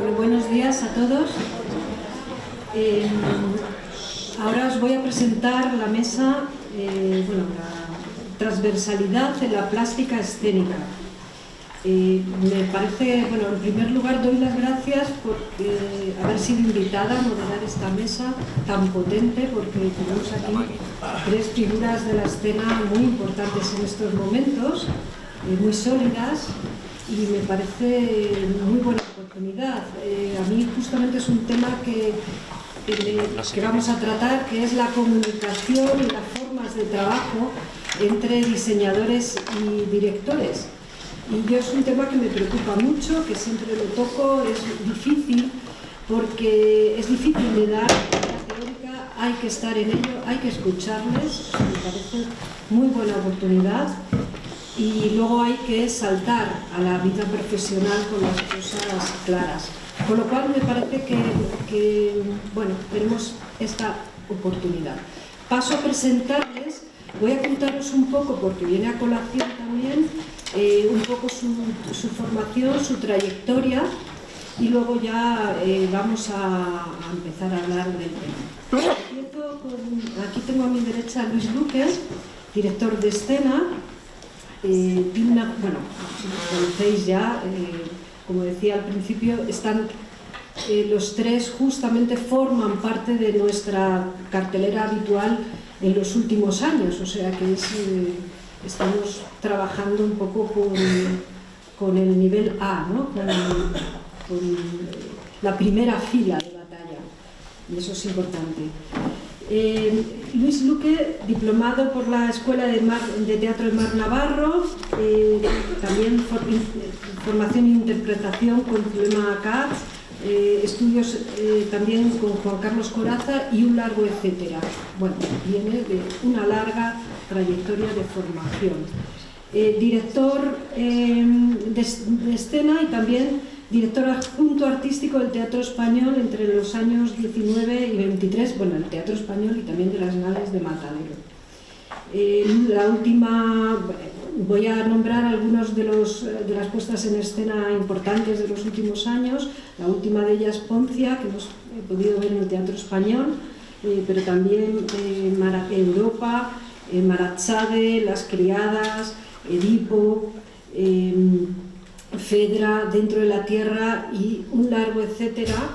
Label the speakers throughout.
Speaker 1: Bueno, buenos días a todos. Ahora os voy a presentar la mesa, la transversalidad en la plástica escénica. Me parece, en primer lugar doy las gracias por haber sido invitada a moderar esta mesa tan potente, porque tenemos aquí tres figuras de la escena muy importantes en estos momentos, muy sólidas, y me parece muy buena oportunidad. A mí justamente es un tema que vamos a tratar, que es la comunicación y las formas de trabajo entre diseñadores y directores. Y yo es un tema que me preocupa mucho, que siempre lo toco. Es difícil, porque es difícil de dar la teórica, hay que estar en ello, hay que escucharles, me parece muy buena oportunidad. Y luego hay que saltar a la vida profesional con las cosas claras. Con lo cual me parece que tenemos esta oportunidad. Paso a presentarles, voy a contaros un poco, porque viene a colación también, un poco su formación, su trayectoria, y luego ya vamos a empezar a hablar del tema. Empiezo aquí tengo a mi derecha a Luis Luque, director de escena. Conocéis ya, como decía al principio, están los tres, justamente forman parte de nuestra cartelera habitual en los últimos años, o sea que estamos trabajando un poco con el nivel A, ¿no? con la primera fila de batalla, y eso es importante. Luis Luque, diplomado por la Escuela de Teatro de Mar Navarro, también formación e interpretación con Zulema Katz, estudios también con Juan Carlos Corazza y un largo etcétera. Bueno, viene de una larga trayectoria de formación. Director de escena y también director adjunto artístico del Teatro Español entre los años 19 y 23, el Teatro Español y también de las Naves de Matadero. La última, voy a nombrar algunos de las puestas en escena importantes de los últimos años. La última de ellas, Poncia, que hemos podido ver en el Teatro Español, pero también Europa, Marachade, Las Criadas, Edipo, Fedra, Dentro de la Tierra y un largo etcétera,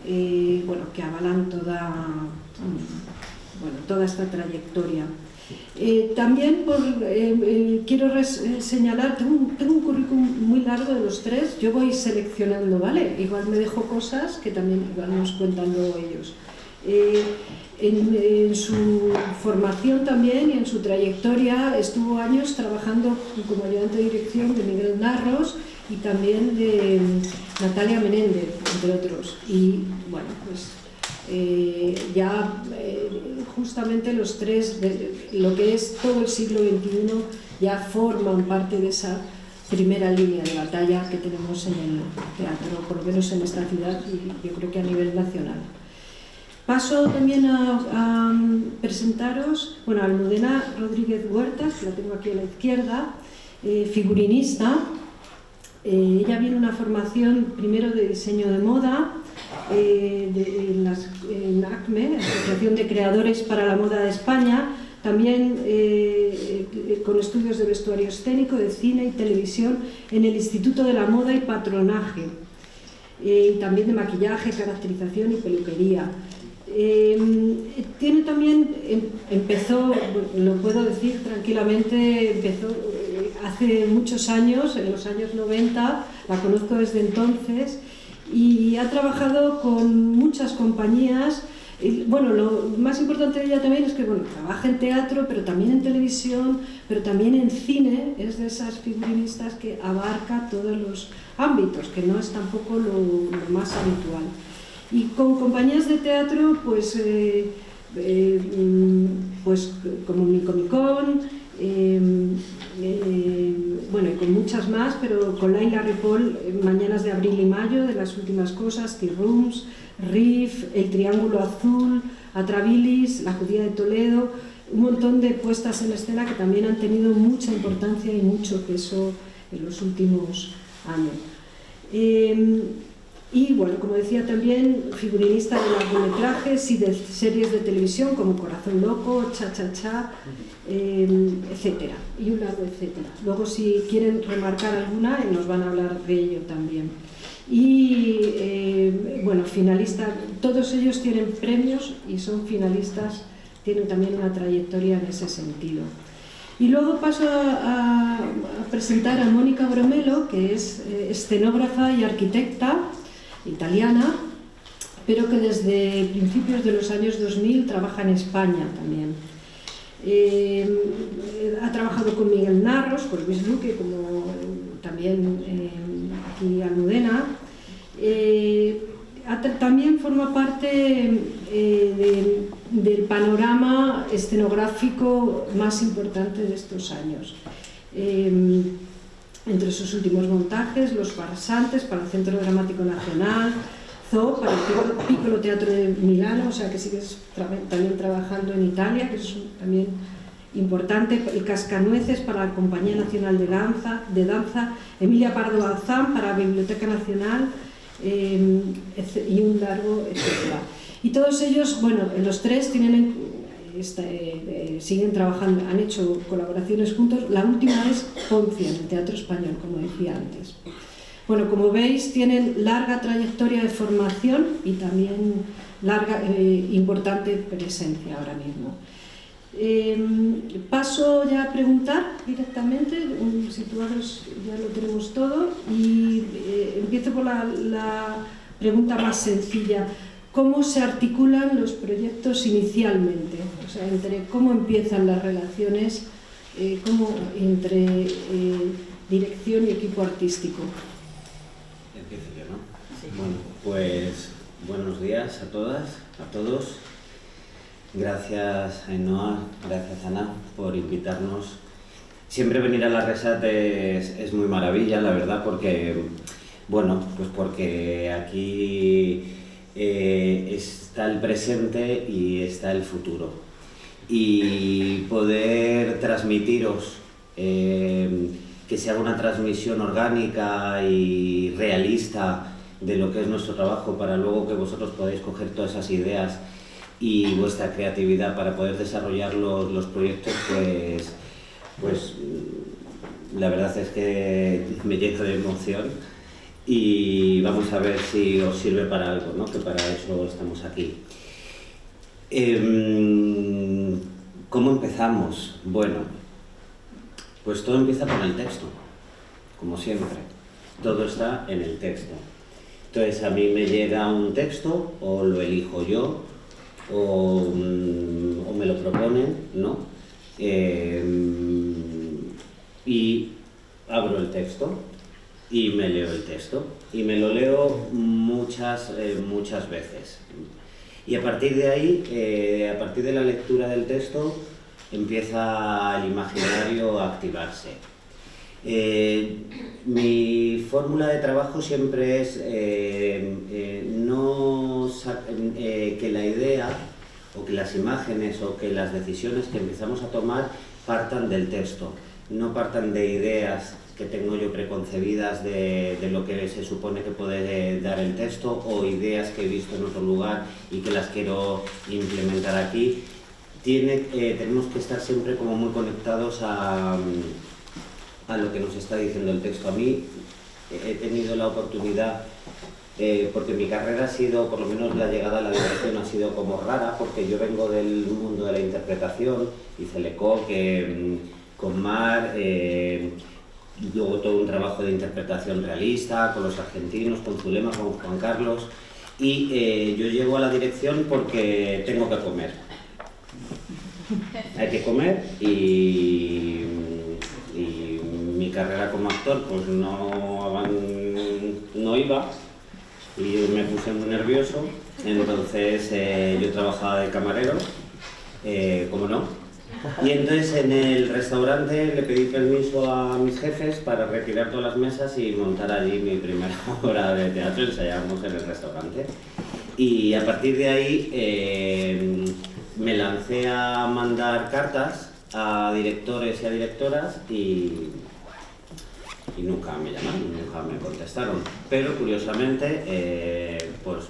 Speaker 1: que avalan toda esta trayectoria. También quiero señalar, tengo un currículum muy largo de los tres, yo voy seleccionando, ¿vale? Igual me dejo cosas que también igual nos cuentan luego ellos. En su formación también y en su trayectoria estuvo años trabajando como ayudante de dirección de Miguel Narros y también de Natalia Menéndez, entre otros. Y justamente los tres, lo que es todo el siglo XXI, ya forman parte de esa primera línea de batalla que tenemos en el teatro, por lo menos en esta ciudad y yo creo que a nivel nacional. Paso también a presentaros a Almudena Rodríguez Huertas, que la tengo aquí a la izquierda, figurinista. Ella viene una formación primero de diseño de moda en ACME, Asociación de Creadores para la Moda de España, también con estudios de vestuario escénico, de cine y televisión en el Instituto de la Moda y Patronaje, y también de maquillaje, caracterización y peluquería. Tiene también, empezó, lo puedo decir tranquilamente, empezó hace muchos años, en los años 90, la conozco desde entonces, y ha trabajado con muchas compañías. Lo más importante de ella también es que trabaja en teatro, pero también en televisión, pero también en cine. Es de esas figurinistas que abarca todos los ámbitos, que no es tampoco lo más habitual. Y con compañías de teatro, como Micomicón, y con muchas más, pero con Laila Ripoll, Mañanas de Abril y Mayo, de las últimas cosas, Tea Rooms, Riff, El Triángulo Azul, Atrabilis, La Judía de Toledo, un montón de puestas en escena que también han tenido mucha importancia y mucho peso en los últimos años. Y bueno, como decía también, figurinista de largometrajes y de series de televisión como Corazón Loco, Cha Cha Cha, etcétera, y un largo etcétera. Luego, si quieren remarcar alguna, nos van a hablar de ello también. Y bueno, finalistas, todos ellos tienen premios y son finalistas, tienen también una trayectoria en ese sentido. Y luego paso a presentar a Mónica Bromelo, que es escenógrafa y arquitecta italiana, pero que desde principios de los años 2000 trabaja en España también. Ha trabajado con Miguel Narros, con Luis Luque, como también aquí Almudena. También forma parte del panorama escenográfico más importante de estos años. Entre sus últimos montajes, Los Farsantes para el Centro Dramático Nacional, Zoo para el Piccolo Teatro de Milano, o sea que sigues también trabajando en Italia, que es también importante, el Cascanueces para la Compañía Nacional de Danza, Emilia Pardo Bazán para la Biblioteca Nacional, y un largo, etc. Y todos ellos, bueno, los tres tienen, siguen trabajando, han hecho colaboraciones juntos. La última es Poncia, en el Teatro Español, como decía antes. Bueno, como veis, tienen larga trayectoria de formación y también larga, importante presencia ahora mismo. Paso ya a preguntar directamente, situados ya lo tenemos todo, y empiezo por la pregunta más sencilla. ¿Cómo se articulan los proyectos inicialmente? O sea, entre cómo empiezan las relaciones entre dirección y equipo artístico.
Speaker 2: Empiezo yo, ¿no? Sí. Bueno, pues buenos días a todas, a todos. Gracias Ainhoa, gracias Ana por invitarnos. Siempre venir a la Resat es muy maravilla, la verdad, porque, bueno, pues porque aquí está el presente y está el futuro. Y poder transmitiros, que se haga una transmisión orgánica y realista de lo que es nuestro trabajo, para luego que vosotros podáis coger todas esas ideas y vuestra creatividad para poder desarrollar los proyectos, pues la verdad es que me lleno de emoción y vamos a ver si os sirve para algo, ¿no? Que para eso estamos aquí. ¿Cómo empezamos? Bueno, pues todo empieza con el texto, como siempre. Todo está en el texto. Entonces a mí me llega un texto, o lo elijo yo, o me lo proponen, ¿no? Y abro el texto y me leo el texto. Y me lo leo muchas veces. Y a partir de ahí, a partir de la lectura del texto, empieza el imaginario a activarse. Mi fórmula de trabajo siempre es que la idea o que las imágenes o que las decisiones que empezamos a tomar partan del texto, no partan de ideas que tengo yo preconcebidas de lo que se supone que puede dar el texto, o ideas que he visto en otro lugar y que las quiero implementar aquí. Tenemos que estar siempre como muy conectados a lo que nos está diciendo el texto. A mí he tenido la oportunidad, porque mi carrera ha sido, por lo menos la llegada a la dirección ha sido como rara, porque yo vengo del mundo de la interpretación, hice el ECO, con Mar, luego todo un trabajo de interpretación realista con los argentinos, con Zulema, con Juan Carlos, y yo llego a la dirección porque tengo que comer. Hay que comer y mi carrera como actor pues no iba y me puse muy nervioso. Entonces yo trabajaba de camarero, ¿cómo no? Y entonces en el restaurante le pedí permiso a mis jefes para retirar todas las mesas y montar allí mi primera obra de teatro. Ensayábamos en el restaurante y a partir de ahí me lancé a mandar cartas a directores y a directoras y nunca me llamaron, nunca me contestaron. Pero curiosamente, pues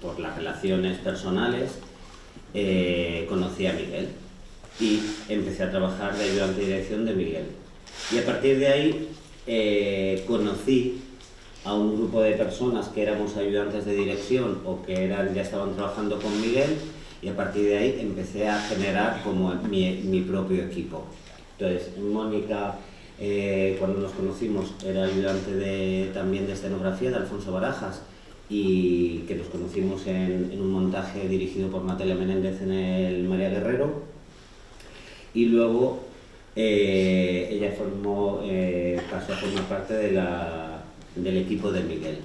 Speaker 2: por las relaciones personales, conocí a Miguel y empecé a trabajar de ayudante de dirección de Miguel. Y a partir de ahí conocí a un grupo de personas que éramos ayudantes de dirección o que ya estaban trabajando con Miguel, y a partir de ahí empecé a generar como mi propio equipo. Entonces, Mónica, cuando nos conocimos, era ayudante también de escenografía de Alfonso Barajas, y que nos conocimos en un montaje dirigido por Natalia Menéndez en el María Guerrero, y luego ella pasó a formar parte del equipo de Miguel.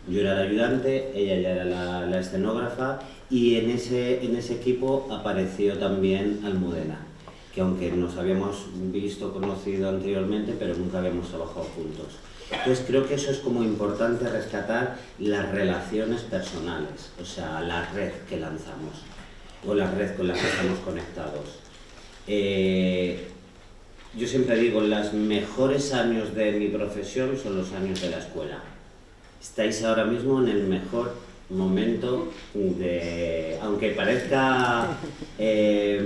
Speaker 2: Yo era el ayudante, ella ya era la escenógrafa, y en ese equipo apareció también Almudena, que aunque nos habíamos conocido anteriormente, pero nunca habíamos trabajado juntos. Entonces creo que eso es como importante, rescatar las relaciones personales, o sea, la red que lanzamos, o la red con la que estamos conectados. Yo siempre digo, los mejores años de mi profesión son los años de la escuela. Estáis ahora mismo en el mejor momento aunque parezca que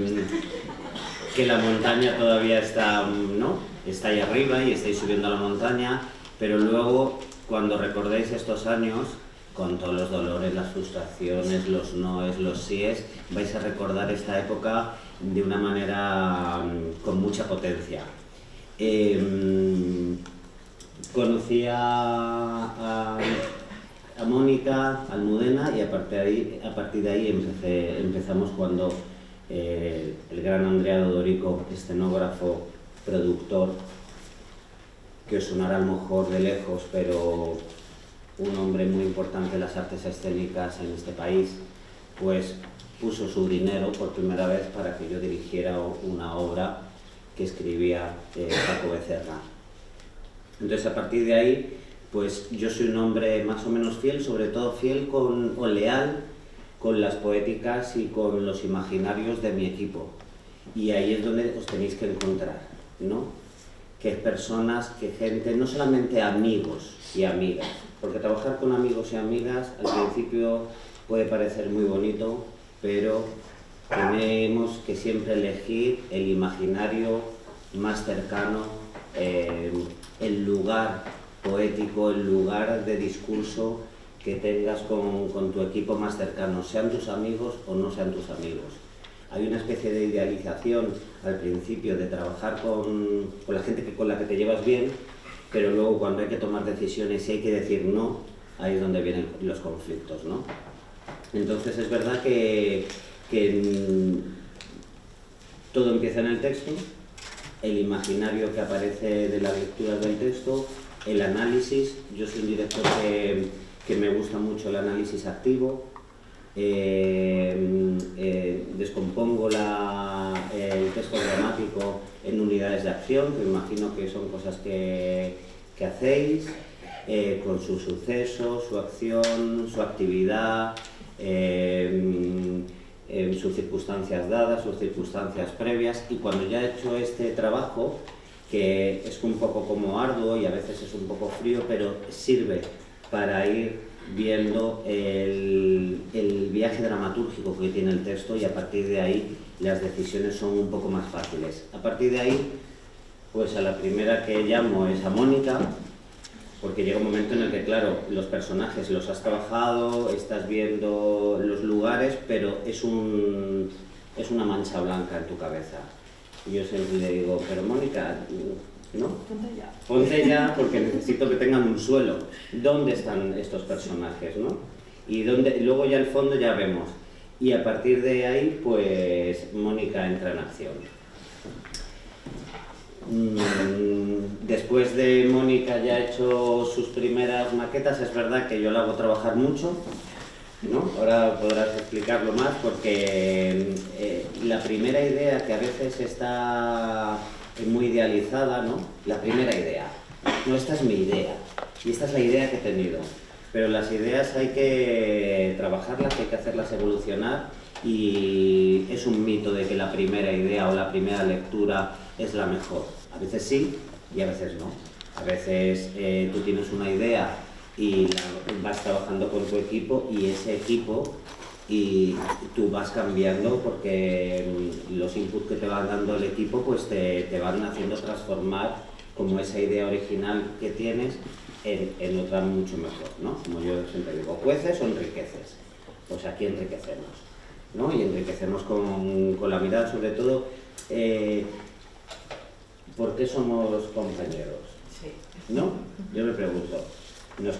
Speaker 2: la montaña todavía está, ¿no? Está ahí arriba y estáis subiendo a la montaña, pero luego cuando recordéis estos años, con todos los dolores, las frustraciones, los noes, los síes, vais a recordar esta época de una manera con mucha potencia. Conocí a Mónica, a Almudena, y a partir de ahí empezamos cuando el gran Andrea Dodorico, escenógrafo, productor, que os sonará a lo mejor de lejos, pero un hombre muy importante en las artes escénicas en este país, pues puso su dinero por primera vez para que yo dirigiera una obra que escribía Paco Becerra. Entonces, a partir de ahí, pues yo soy un hombre más o menos fiel, sobre todo fiel o leal con las poéticas y con los imaginarios de mi equipo. Y ahí es donde os tenéis que encontrar, ¿no? Que personas, que gente, no solamente amigos y amigas, porque trabajar con amigos y amigas al principio puede parecer muy bonito, pero tenemos que siempre elegir el imaginario más cercano, el lugar poético, el lugar de discurso que tengas con tu equipo más cercano, sean tus amigos o no sean tus amigos. Hay una especie de idealización al principio de trabajar con la gente con la que te llevas bien, pero luego cuando hay que tomar decisiones y hay que decir no, ahí es donde vienen los conflictos, ¿no? Entonces es verdad que todo empieza en el texto, el imaginario que aparece de las lecturas del texto, el análisis. Yo soy un director que me gusta mucho el análisis activo. Descompongo el texto dramático en unidades de acción, que me imagino que son cosas que hacéis, con su suceso, su acción, su actividad, sus circunstancias dadas, sus circunstancias previas. Y cuando ya he hecho este trabajo, que es un poco como arduo y a veces es un poco frío, pero sirve para ir viendo el viaje dramatúrgico que tiene el texto, y a partir de ahí las decisiones son un poco más fáciles. A partir de ahí, pues a la primera que llamo es a Mónica, porque llega un momento en el que, claro, los personajes los has trabajado, estás viendo los lugares, pero es una mancha blanca en tu cabeza. Y yo siempre le digo, pero Mónica, ¿no? Ponte ya, porque necesito que tengan un suelo. ¿Dónde están estos personajes, no? Y luego ya al fondo ya vemos. Y a partir de ahí, pues Mónica entra en acción. Después de Mónica ya ha hecho sus primeras maquetas, es verdad que yo la hago trabajar mucho, ¿no? Ahora podrás explicarlo más, porque la primera idea, que a veces está muy idealizada, ¿no? La primera idea. No, esta es mi idea, y esta es la idea que he tenido. Pero las ideas hay que trabajarlas, hay que hacerlas evolucionar, y es un mito de que la primera idea o la primera lectura es la mejor. A veces sí y a veces no. A veces tú tienes una idea y vas trabajando con tu equipo y ese equipo y tú vas cambiando porque los inputs que te va dando el equipo pues te van haciendo transformar como esa idea original que tienes en otra mucho mejor, ¿no? Como yo siempre digo, ¿cueces o enriqueces? Pues aquí enriquecemos, ¿no? Y enriquecemos con la mirada, sobre todo, ¿por qué somos compañeros? ¿No? Yo me pregunto, ¿no?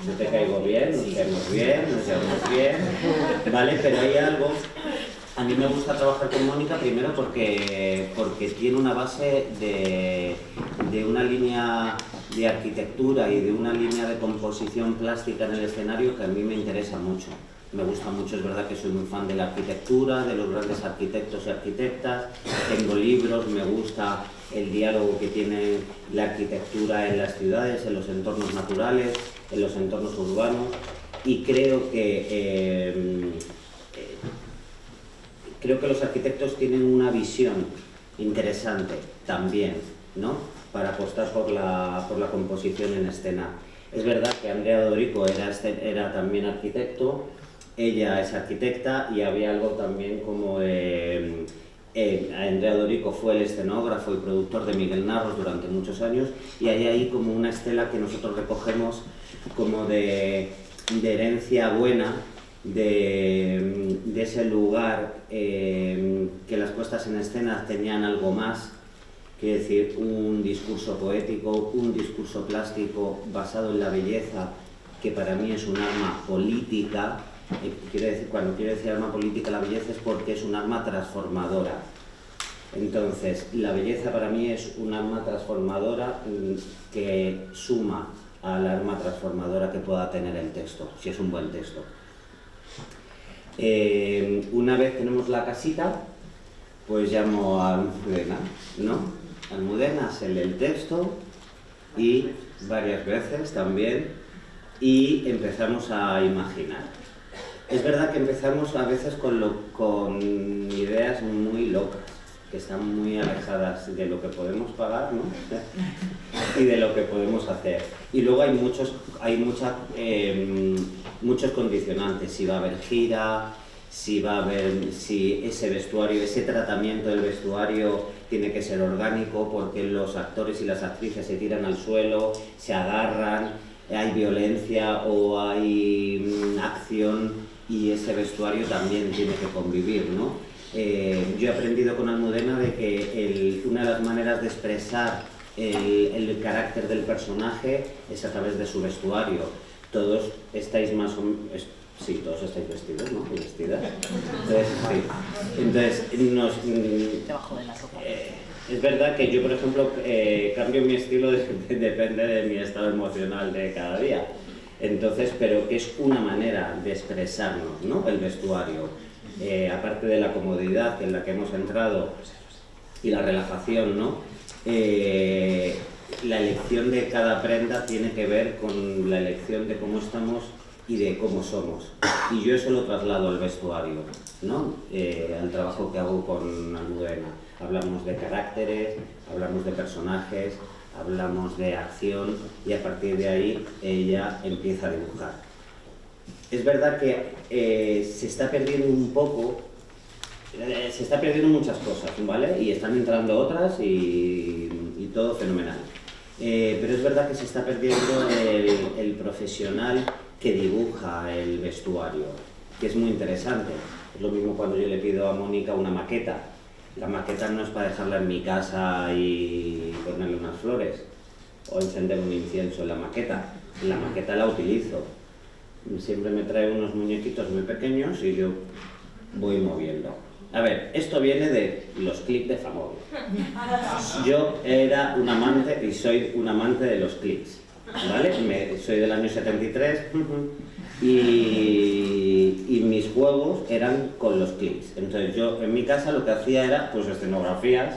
Speaker 2: Yo te caigo bien, nos caemos bien, nos llevamos bien, ¿vale? Pero hay algo, a mí me gusta trabajar con Mónica primero porque tiene una base de una línea de arquitectura y de una línea de composición plástica en el escenario que a mí me interesa mucho. Me gusta mucho, es verdad que soy muy fan de la arquitectura, de los grandes arquitectos y arquitectas, tengo libros, me gusta el diálogo que tiene la arquitectura en las ciudades, en los entornos naturales, en los entornos urbanos, y creo que los arquitectos tienen una visión interesante también, ¿no? Para apostar por la composición en escena. Es verdad que Andrea Dorico era también arquitecto, ella es arquitecta y había algo también como Andrea Dorico fue el escenógrafo y productor de Miguel Narros durante muchos años y hay ahí como una estela que nosotros recogemos como de herencia buena de ese lugar que las puestas en escena tenían algo más, quiero decir, un discurso poético, un discurso plástico basado en la belleza, que para mí es un arma política. Cuando quiero decir arma política, la belleza es porque es un arma transformadora. Entonces, la belleza para mí es un arma transformadora que suma al arma transformadora que pueda tener el texto, si es un buen texto. Una vez tenemos la casita, pues llamo a Almudena, ¿no? Almudena se lee el texto y varias veces también y empezamos a imaginar. Es verdad que empezamos a veces con ideas muy locas, que están muy alejadas de lo que podemos pagar, ¿no? Y de lo que podemos hacer. Y luego hay muchos condicionantes, si va a haber gira, si ese vestuario, ese tratamiento del vestuario tiene que ser orgánico, porque los actores y las actrices se tiran al suelo, se agarran, hay violencia o hay acción y ese vestuario también tiene que convivir, ¿no? Yo he aprendido con Almudena de que una de las maneras de expresar el carácter del personaje es a través de su vestuario. Todos estáis más o menos... Sí, todos estáis vestidos, ¿no? Y vestidas. Entonces,
Speaker 3: debajo de la sopa.
Speaker 2: Es verdad que yo, por ejemplo, cambio mi estilo, depende de mi estado emocional de cada día. Entonces, pero que es una manera de expresarnos, ¿no? El vestuario. Aparte de la comodidad en la que hemos entrado y la relajación, ¿no? La elección de cada prenda tiene que ver con la elección de cómo estamos y de cómo somos. Y yo eso lo traslado al vestuario, ¿no? Al trabajo que hago con Almudena. Hablamos de caracteres, hablamos de personajes, hablamos de acción y a partir de ahí ella empieza a dibujar. Es verdad que se está perdiendo un poco, se está perdiendo muchas cosas, ¿vale? Y están entrando otras y todo fenomenal. Pero es verdad que se está perdiendo el profesional que dibuja el vestuario, que es muy interesante. Es lo mismo cuando yo le pido a Mónica una maqueta. La maqueta no es para dejarla en mi casa y ponerle unas flores o encender un incienso en la maqueta. La maqueta la utilizo. Siempre me trae unos muñequitos muy pequeños y yo voy moviendo. A ver, esto viene de los clics de Famóvil. Yo era un amante y soy un amante de los clics, ¿vale? Soy del año 73 y mis juegos eran con los clics. Entonces yo en mi casa lo que hacía era pues escenografías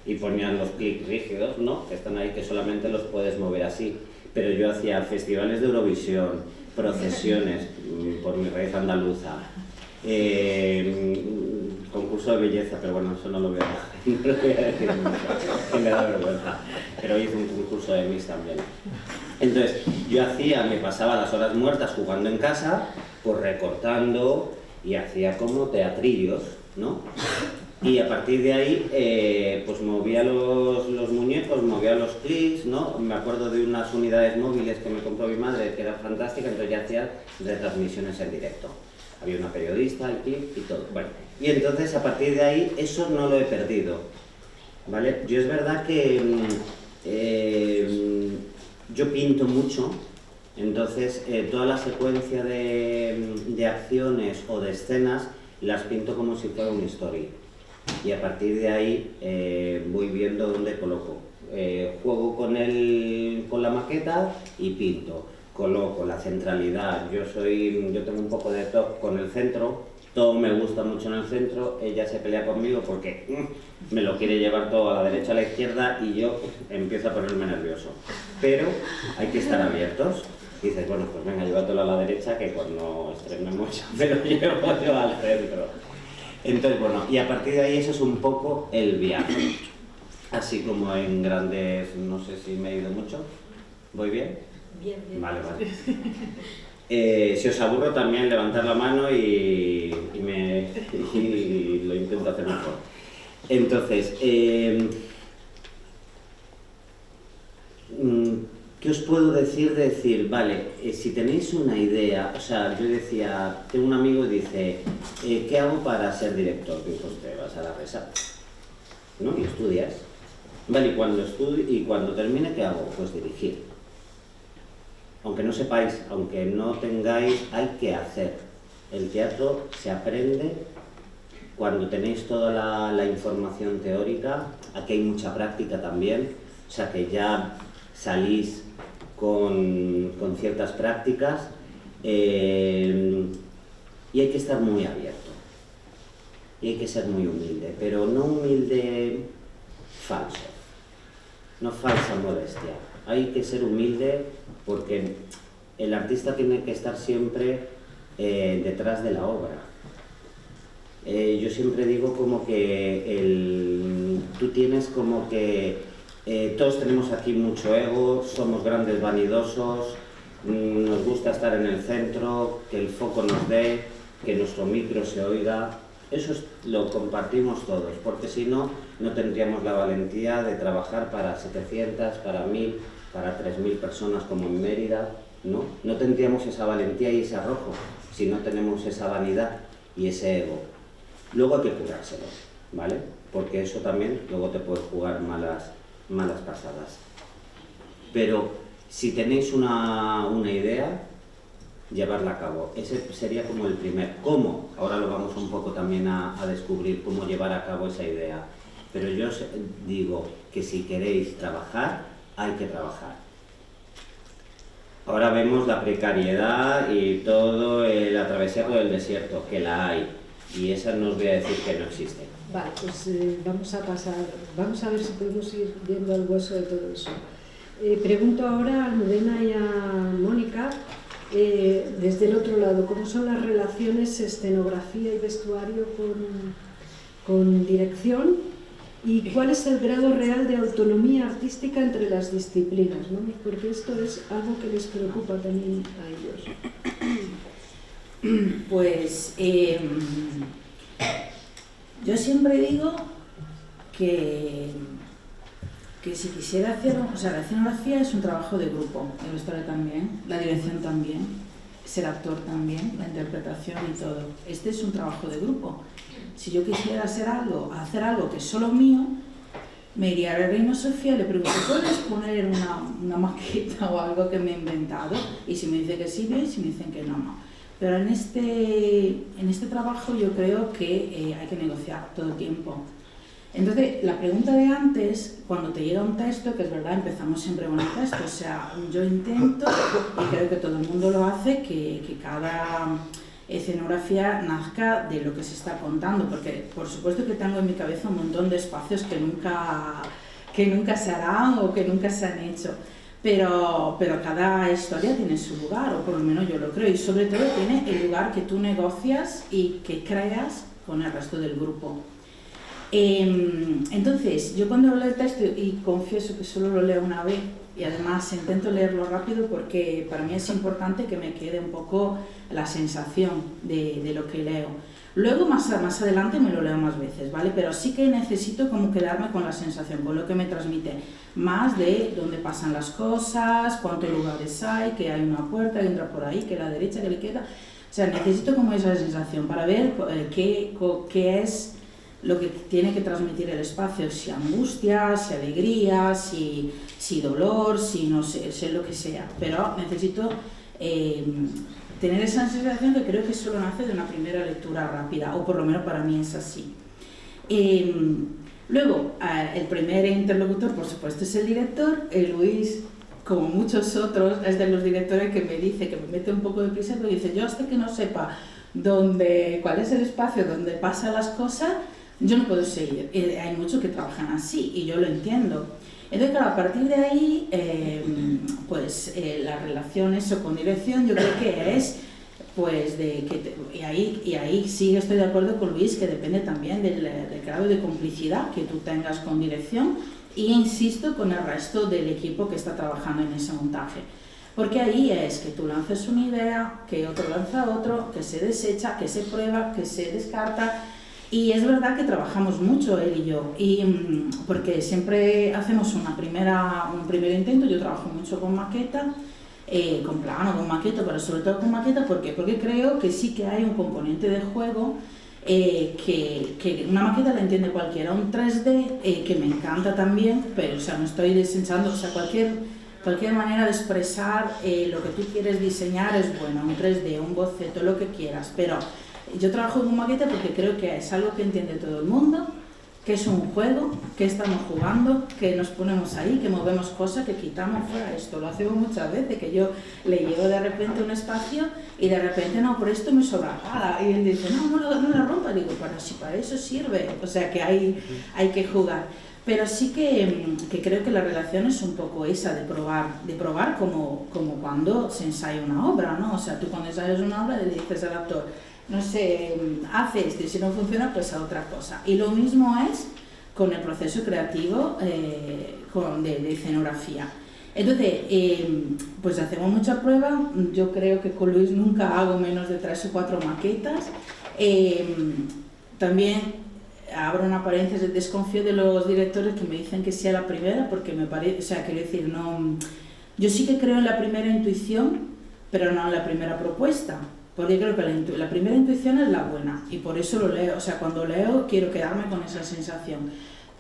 Speaker 2: y ponían los clics rígidos, ¿no? Que están ahí, que solamente los puedes mover así. Pero yo hacía festivales de Eurovisión, procesiones por mi raíz andaluza, concurso de belleza, pero bueno, eso no lo voy a, no lo voy a decir mucho, que me da vergüenza. Pero hice un concurso de Miss también. Entonces, me pasaba las horas muertas jugando en casa, pues recortando y hacía como teatrillos, ¿no? Y a partir de ahí, pues movía los muñecos, movía los clics, ¿no? Me acuerdo de unas unidades móviles que me compró mi madre, que era fantástica, entonces ya hacía retransmisiones en directo. Había una periodista, el clip y todo. Bueno, y entonces a partir de ahí, eso no lo he perdido, ¿vale? Yo es verdad que yo pinto mucho, entonces toda la secuencia de acciones o de escenas las pinto como si fuera una story. Y a partir de ahí voy viendo dónde coloco. Juego con la maqueta y pinto. Coloco la centralidad. Yo tengo un poco de toque con el centro. Todo me gusta mucho en el centro. Ella se pelea conmigo porque me lo quiere llevar todo a la derecha, a la izquierda y yo empiezo a ponerme nervioso. Pero hay que estar abiertos. Dices, bueno, pues venga, llévatelo a la derecha que cuando estrenemos me lo llevo yo al centro. Entonces, bueno, y a partir de ahí eso es un poco el viaje. Así como en grandes, no sé si me he ido mucho. ¿Voy bien?
Speaker 1: Bien, bien.
Speaker 2: Vale, vale. Si os aburro también levantar la mano y lo intento hacer mejor. Entonces, ¿qué os puedo decir? Vale, si tenéis una idea, o sea, yo decía, tengo un amigo y dice, ¿qué hago para ser director? Digo, pues te vas a la RESA, ¿no? Y estudias. Vale, y cuando termine, ¿qué hago? Pues dirigir. Aunque no sepáis, aunque no tengáis, hay que hacer. El teatro se aprende cuando tenéis toda la información teórica, aquí hay mucha práctica también, o sea que ya salís con ciertas prácticas y hay que estar muy abierto y hay que ser muy humilde, pero no humilde falso, no falsa modestia. Hay que ser humilde porque el artista tiene que estar siempre detrás de la obra. Yo siempre digo como que tú tienes como que todos tenemos aquí mucho ego, somos grandes vanidosos, nos gusta estar en el centro, que el foco nos dé, que nuestro micro se oiga. Eso lo compartimos todos, porque si no, no tendríamos la valentía de trabajar para 700, para 1000, para 3000 personas como en Mérida, ¿no? No tendríamos esa valentía y ese arrojo si no tenemos esa vanidad y ese ego. Luego hay que curárselo, ¿vale? Porque eso también luego te puede jugar malas pasadas. Pero si tenéis una idea, llevarla a cabo. Ese sería como el primer. ¿Cómo? Ahora lo vamos un poco también a descubrir, cómo llevar a cabo esa idea. Pero yo os digo que si queréis trabajar, hay que trabajar. Ahora vemos la precariedad y todo el atravesar del desierto, que la hay. Y esa no os voy a decir que no existe.
Speaker 1: Vale, pues vamos a ver si podemos ir viendo al hueso de todo eso. Pregunto ahora a Almudena y a Mónica, desde el otro lado, ¿cómo son las relaciones escenografía y vestuario con dirección? ¿Y cuál es el grado real de autonomía artística entre las disciplinas, ¿no? Porque esto es algo que les preocupa también a ellos.
Speaker 4: Pues yo siempre digo que si quisiera hacer, o sea, la escenografía es un trabajo de grupo, el vestuario también, la dirección también, ser actor también, la interpretación y todo. Este es un trabajo de grupo. Si yo quisiera hacer algo que es solo mío, me iría a la Reina Sofía y le pregunto, ¿puedes poner una maqueta o algo que me he inventado? Y si me dice que sí, bien, y si me dicen que no, no. Pero en este trabajo yo creo que hay que negociar todo el tiempo. Entonces, la pregunta de antes, cuando te llega un texto, que es verdad, empezamos siempre con el texto, o sea, yo intento, y creo que todo el mundo lo hace, que cada escenografía nazca de lo que se está contando, porque por supuesto que tengo en mi cabeza un montón de espacios que nunca se harán o que nunca se han hecho. Pero cada historia tiene su lugar, o por lo menos yo lo creo, y sobre todo tiene el lugar que tú negocias y que creas con el resto del grupo. Entonces, yo cuando leo el texto, y confieso que solo lo leo una vez, y además intento leerlo rápido porque para mí es importante que me quede un poco la sensación de lo que leo. Luego más adelante me lo leo más veces, ¿vale? Pero sí que necesito como quedarme con la sensación, con lo que me transmite, más de dónde pasan las cosas, cuántos lugares hay, que hay una puerta, que entra por ahí, que a la derecha, que le queda. O sea, necesito como esa sensación para ver qué es lo que tiene que transmitir el espacio, si angustia, si alegría, si dolor, si no sé, lo que sea. Pero necesito tener esa sensación que creo que solo nace de una primera lectura rápida, o por lo menos para mí es así. Luego, el primer interlocutor, por supuesto, es el director. Luis, como muchos otros, es de los directores que me dice, que me mete un poco de prisa, pero dice, yo hasta que no sepa cuál es el espacio donde pasan las cosas, yo no puedo seguir. Hay muchos que trabajan así y yo lo entiendo. Entonces, claro, a partir de ahí, las relaciones con dirección, yo creo que es, pues, y ahí sí estoy de acuerdo con Luis, que depende también del grado de complicidad que tú tengas con dirección y, insisto, con el resto del equipo que está trabajando en ese montaje. Porque ahí es que tú lanzas una idea, que otro lanza otro, que se desecha, que se prueba, que se descarta. Y es verdad que trabajamos mucho él y yo, porque siempre hacemos un primer intento. Yo trabajo mucho con maqueta, con plano, con maqueta, pero sobre todo con maqueta. ¿Por qué? Porque creo que sí que hay un componente de juego que una maqueta la entiende cualquiera, un 3D que me encanta también, pero o sea, no estoy desechando, o sea, cualquier manera de expresar lo que tú quieres diseñar es buena, un 3D, un boceto, lo que quieras, pero yo trabajo con maqueta porque creo que es algo que entiende todo el mundo, que es un juego, que estamos jugando, que nos ponemos ahí, que movemos cosas, que quitamos fuera. Esto lo hacemos muchas veces, que yo le llevo de repente un espacio y de repente, no, por esto me sobra nada. Y él dice, no la rompa. Digo, pero si para eso sirve. O sea, que hay que jugar. Pero sí que creo que la relación es un poco esa, de probar como cuando se ensaya una obra, ¿no? O sea, tú cuando ensayas una obra le dices al actor, no sé, hace esto y si no funciona, pues a otra cosa. Y lo mismo es con el proceso creativo de escenografía. Entonces, pues hacemos mucha prueba. Yo creo que con Luis nunca hago menos de 3 o 4 maquetas. También abro una paréntesis, desconfío de los directores que me dicen que sea la primera, porque me parece, o sea, quiero decir, no, yo sí que creo en la primera intuición, pero no en la primera propuesta. Porque creo que la primera intuición es la buena y por eso lo leo. O sea, cuando leo quiero quedarme con esa sensación.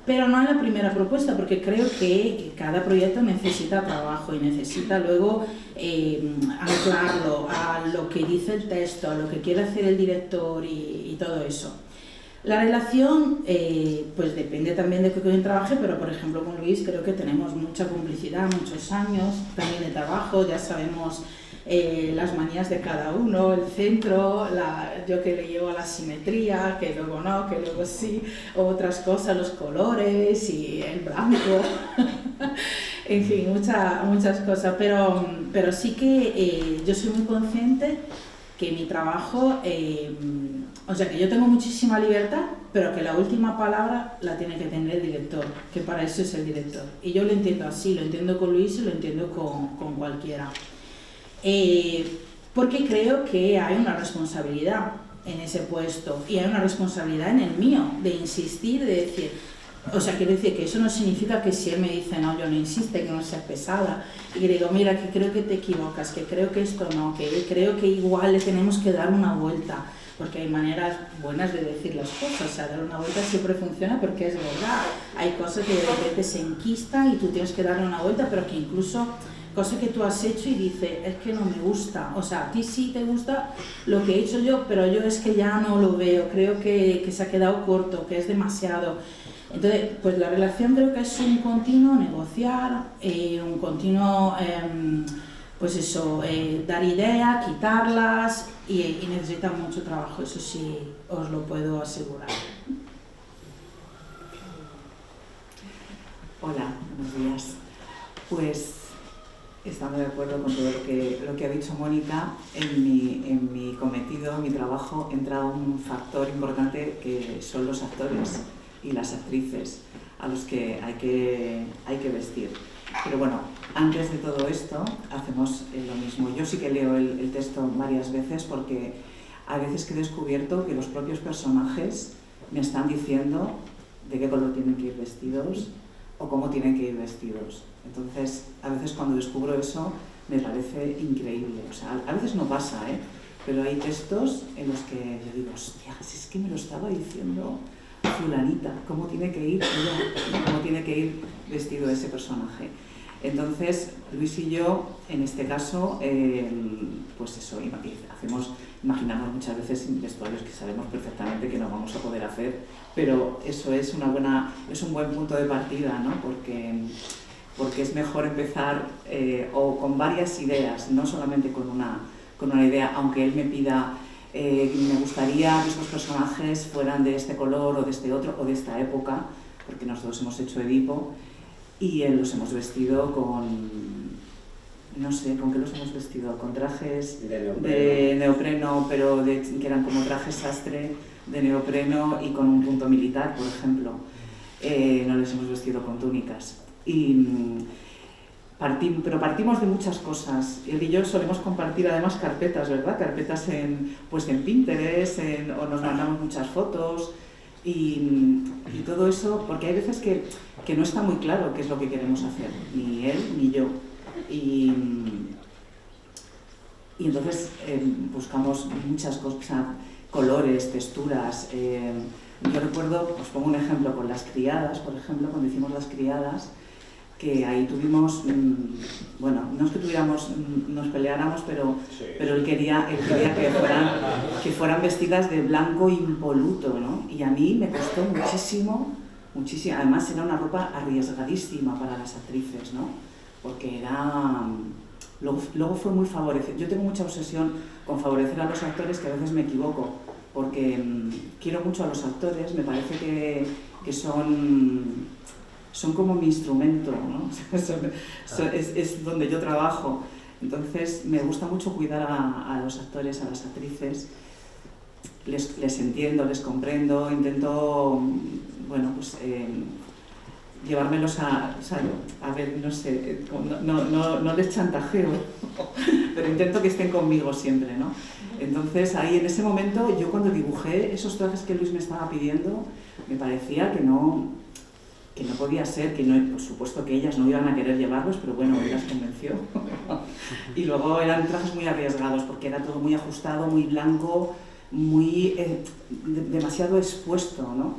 Speaker 4: Pero no en la primera propuesta, porque creo que cada proyecto necesita trabajo y necesita luego anclarlo a lo que dice el texto, a lo que quiere hacer el director y todo eso. La relación, pues depende también de con quién trabaje, pero por ejemplo con Luis creo que tenemos mucha complicidad, muchos años también de trabajo, ya sabemos las manías de cada uno, el centro, yo que le llevo a la simetría, que luego no, que luego sí, otras cosas, los colores y el blanco, en fin, muchas cosas, pero sí que yo soy muy consciente que mi trabajo, o sea, que yo tengo muchísima libertad, pero que la última palabra la tiene que tener el director, que para eso es el director. Y yo lo entiendo así, lo entiendo con Luis y lo entiendo con cualquiera. Porque creo que hay una responsabilidad en ese puesto y hay una responsabilidad en el mío de insistir, de decir, o sea, quiero decir que eso no significa que si él me dice no, yo no insiste, que no seas pesada y que digo, mira, que creo que te equivocas, que creo que esto no, que creo que igual le tenemos que dar una vuelta, porque hay maneras buenas de decir las cosas, o sea, dar una vuelta siempre funciona porque es verdad, hay cosas que de repente se enquistan y tú tienes que darle una vuelta, pero que incluso cosas que tú has hecho y dices, es que no me gusta, o sea, a ti sí te gusta lo que he hecho yo, pero yo es que ya no lo veo, creo que se ha quedado corto, que es demasiado. Entonces, pues la relación creo que es un continuo negociar, un continuo, pues eso, dar ideas, quitarlas y necesita mucho trabajo, eso sí os lo puedo asegurar.
Speaker 5: Hola, buenos días. Pues Estamos de acuerdo con todo lo que ha dicho Mónica. En mi cometido, en mi trabajo, entra un factor importante que son los actores y las actrices a los que hay que vestir. Pero bueno, antes de todo esto hacemos lo mismo. Yo sí que leo el texto varias veces porque a veces que he descubierto que los propios personajes me están diciendo de qué color tienen que ir vestidos o cómo tienen que ir vestidos. Entonces, a veces cuando descubro eso me parece increíble. O sea, a veces no pasa, pero hay textos en los que yo digo, hostia, si es que me lo estaba diciendo fulanita, cómo tiene que ir ella, cómo tiene que ir vestido ese personaje. Entonces, Luis y yo, en este caso, pues eso, imaginamos muchas veces vestuarios que sabemos perfectamente que no vamos a poder hacer, pero eso es un buen punto de partida, ¿no? Porque es mejor empezar o con varias ideas, no solamente con una idea, aunque él me pida me gustaría que estos personajes fueran de este color o de este otro o de esta época, porque nosotros hemos hecho Edipo y los hemos vestido no sé, ¿con qué los hemos vestido? Con trajes de neopreno, pero que eran como trajes sastre de neopreno y con un punto militar, por ejemplo. No les hemos vestido con túnicas. Pero partimos de muchas cosas. Él y yo solemos compartir además carpetas, ¿verdad? Carpetas en Pinterest, o nos mandamos muchas fotos y todo eso, porque hay veces que no está muy claro qué es lo que queremos hacer, ni él ni yo. Y entonces buscamos muchas cosas, colores, texturas. Yo recuerdo, os pongo un ejemplo con las criadas, por ejemplo, cuando hicimos las criadas, que ahí tuvimos, bueno, no es que nos peleáramos, pero él quería que fueran vestidas de blanco impoluto, ¿no? Y a mí me costó muchísimo, además era una ropa arriesgadísima para las actrices, ¿no? Porque luego fue muy favorecido. Yo tengo mucha obsesión con favorecer a los actores, que a veces me equivoco, porque quiero mucho a los actores, me parece que son como mi instrumento, ¿no? Es donde yo trabajo. Entonces me gusta mucho cuidar a los actores, a las actrices. Les entiendo, les comprendo, intento, bueno, pues llevármelos a ver, no sé, no les chantajeo, pero intento que estén conmigo siempre, ¿no? Entonces ahí en ese momento, yo cuando dibujé esos trajes que Luis me estaba pidiendo, me parecía que no podía ser, que no, por supuesto que ellas no iban a querer llevarlos, pero bueno, él las convenció. Y luego eran trajes muy arriesgados, porque era todo muy ajustado, muy blanco, muy demasiado expuesto, ¿no?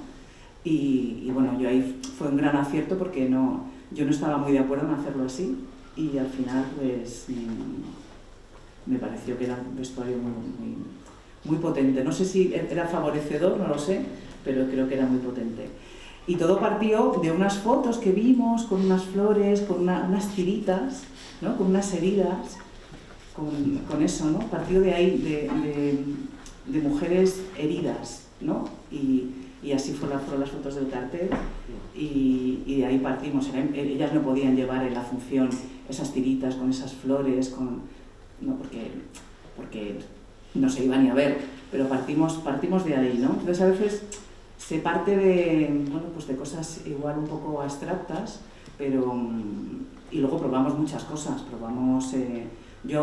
Speaker 5: Y bueno, yo ahí fue un gran acierto porque yo no estaba muy de acuerdo en hacerlo así, y al final pues me pareció que era un vestuario muy potente. No sé si era favorecedor, no lo sé, pero creo que era muy potente. Y todo partió de unas fotos que vimos con unas flores, con unas tiritas, ¿no? Con unas heridas, con eso, ¿no? Partió de ahí, de mujeres heridas, ¿no? Y así fueron las fotos del cartel y de ahí partimos. Ellas no podían llevar en la función esas tiritas con esas flores, no, porque no se iban ni a ver, pero partimos de ahí, ¿no? Entonces a veces se parte de cosas igual un poco abstractas, pero y luego probamos muchas cosas. Me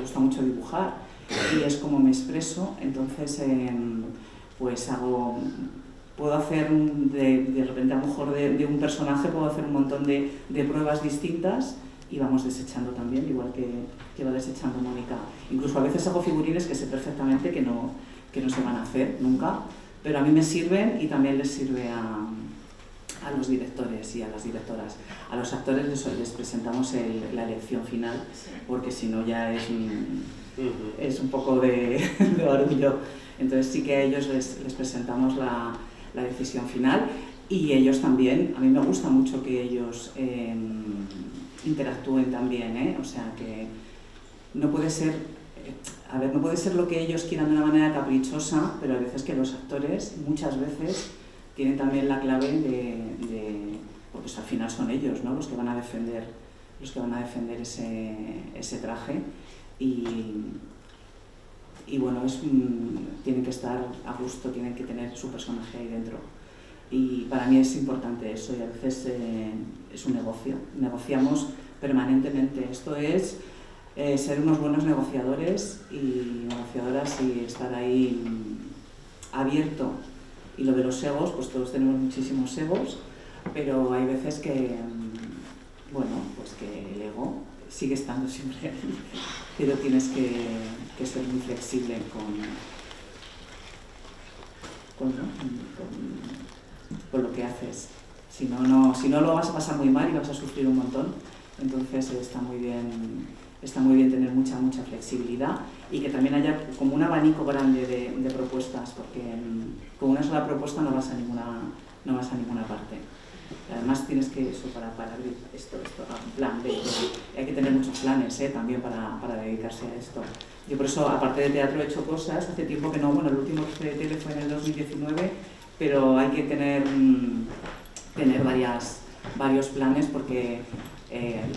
Speaker 5: gusta mucho dibujar y es como me expreso, entonces pues puedo hacer de repente a lo mejor de un personaje puedo hacer un montón de pruebas distintas y vamos desechando también, igual que va desechando Mónica. Incluso a veces hago figurines que sé perfectamente que no se van a hacer nunca, pero a mí me sirven y también les sirve a los directores y a las directoras. A los actores les presentamos la elección final, porque si no ya es un poco de barullo. Entonces sí que a ellos les presentamos la decisión final y ellos también. A mí me gusta mucho que ellos interactúen también, o sea que no puede ser lo que ellos quieran de una manera caprichosa, pero a veces que los actores muchas veces tienen también la clave porque al final son ellos, ¿no? Los que van a defender los que van a defender ese traje y bueno, tienen que estar a gusto, tienen que tener su personaje ahí dentro. Y para mí es importante eso y a veces es un negocio, negociamos permanentemente. Esto es ser unos buenos negociadores y negociadoras y estar ahí abierto. Y lo de los egos, pues todos tenemos muchísimos egos, pero hay veces que, bueno, pues que el ego sigue estando siempre ahí, pero tienes que ser muy flexible con lo que haces. Si no lo vas a pasar muy mal y vas a sufrir un montón. Entonces está muy bien tener mucha flexibilidad y que también haya como un abanico grande de propuestas, porque con una sola propuesta no vas a ninguna parte. Además tienes que, eso para abrir esto un plan B, hay que tener muchos planes también para dedicarse a esto. Yo por eso, aparte de teatro, he hecho cosas, hace tiempo que no, bueno, el último que de tele fue en el 2019, pero hay que tener varios planes porque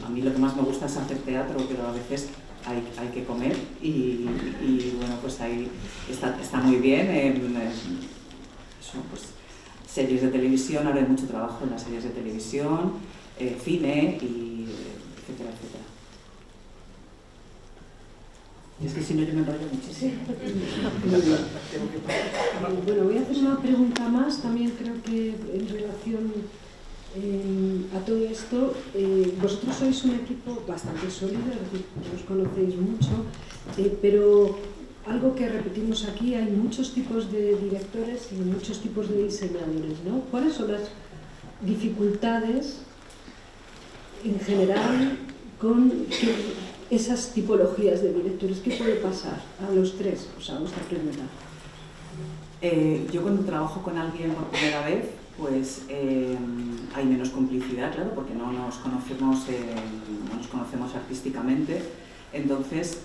Speaker 5: a mí lo que más me gusta es hacer teatro, pero a veces hay que comer y bueno, pues ahí está muy bien. Eso, pues, series de televisión, ahora hay mucho trabajo en las series de televisión, cine, y etcétera, etcétera. Y es que si no yo me enrollo muchísimo.
Speaker 1: Bueno, voy a hacer una pregunta más, también creo que en relación a todo esto. Vosotros sois un equipo bastante sólido, es decir, os conocéis mucho, pero algo que repetimos aquí, hay muchos tipos de directores y muchos tipos de diseñadores, ¿no? ¿Cuáles son las dificultades en general con esas tipologías de directores? ¿Qué puede pasar a los tres? O sea, vuestra pregunta.
Speaker 5: Yo cuando trabajo con alguien por primera vez, pues hay menos complicidad, claro, porque no nos conocemos artísticamente. Entonces,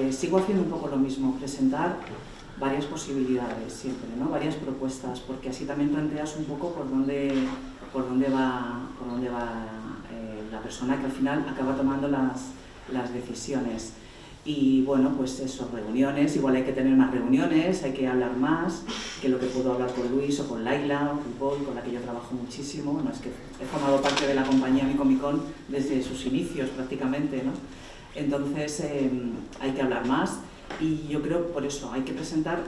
Speaker 5: sigo haciendo un poco lo mismo, presentar varias posibilidades siempre, ¿no? Varias propuestas, porque así también planteas un poco por dónde va la persona que al final acaba tomando las decisiones. Y bueno, pues eso, reuniones, igual hay que tener más reuniones, hay que hablar más que lo que puedo hablar con Luis o con Laila o con Paul, con la que yo trabajo muchísimo. Bueno, es que he formado parte de la compañía Micomicón desde sus inicios prácticamente, ¿no? Entonces hay que hablar más y yo creo por eso hay que presentar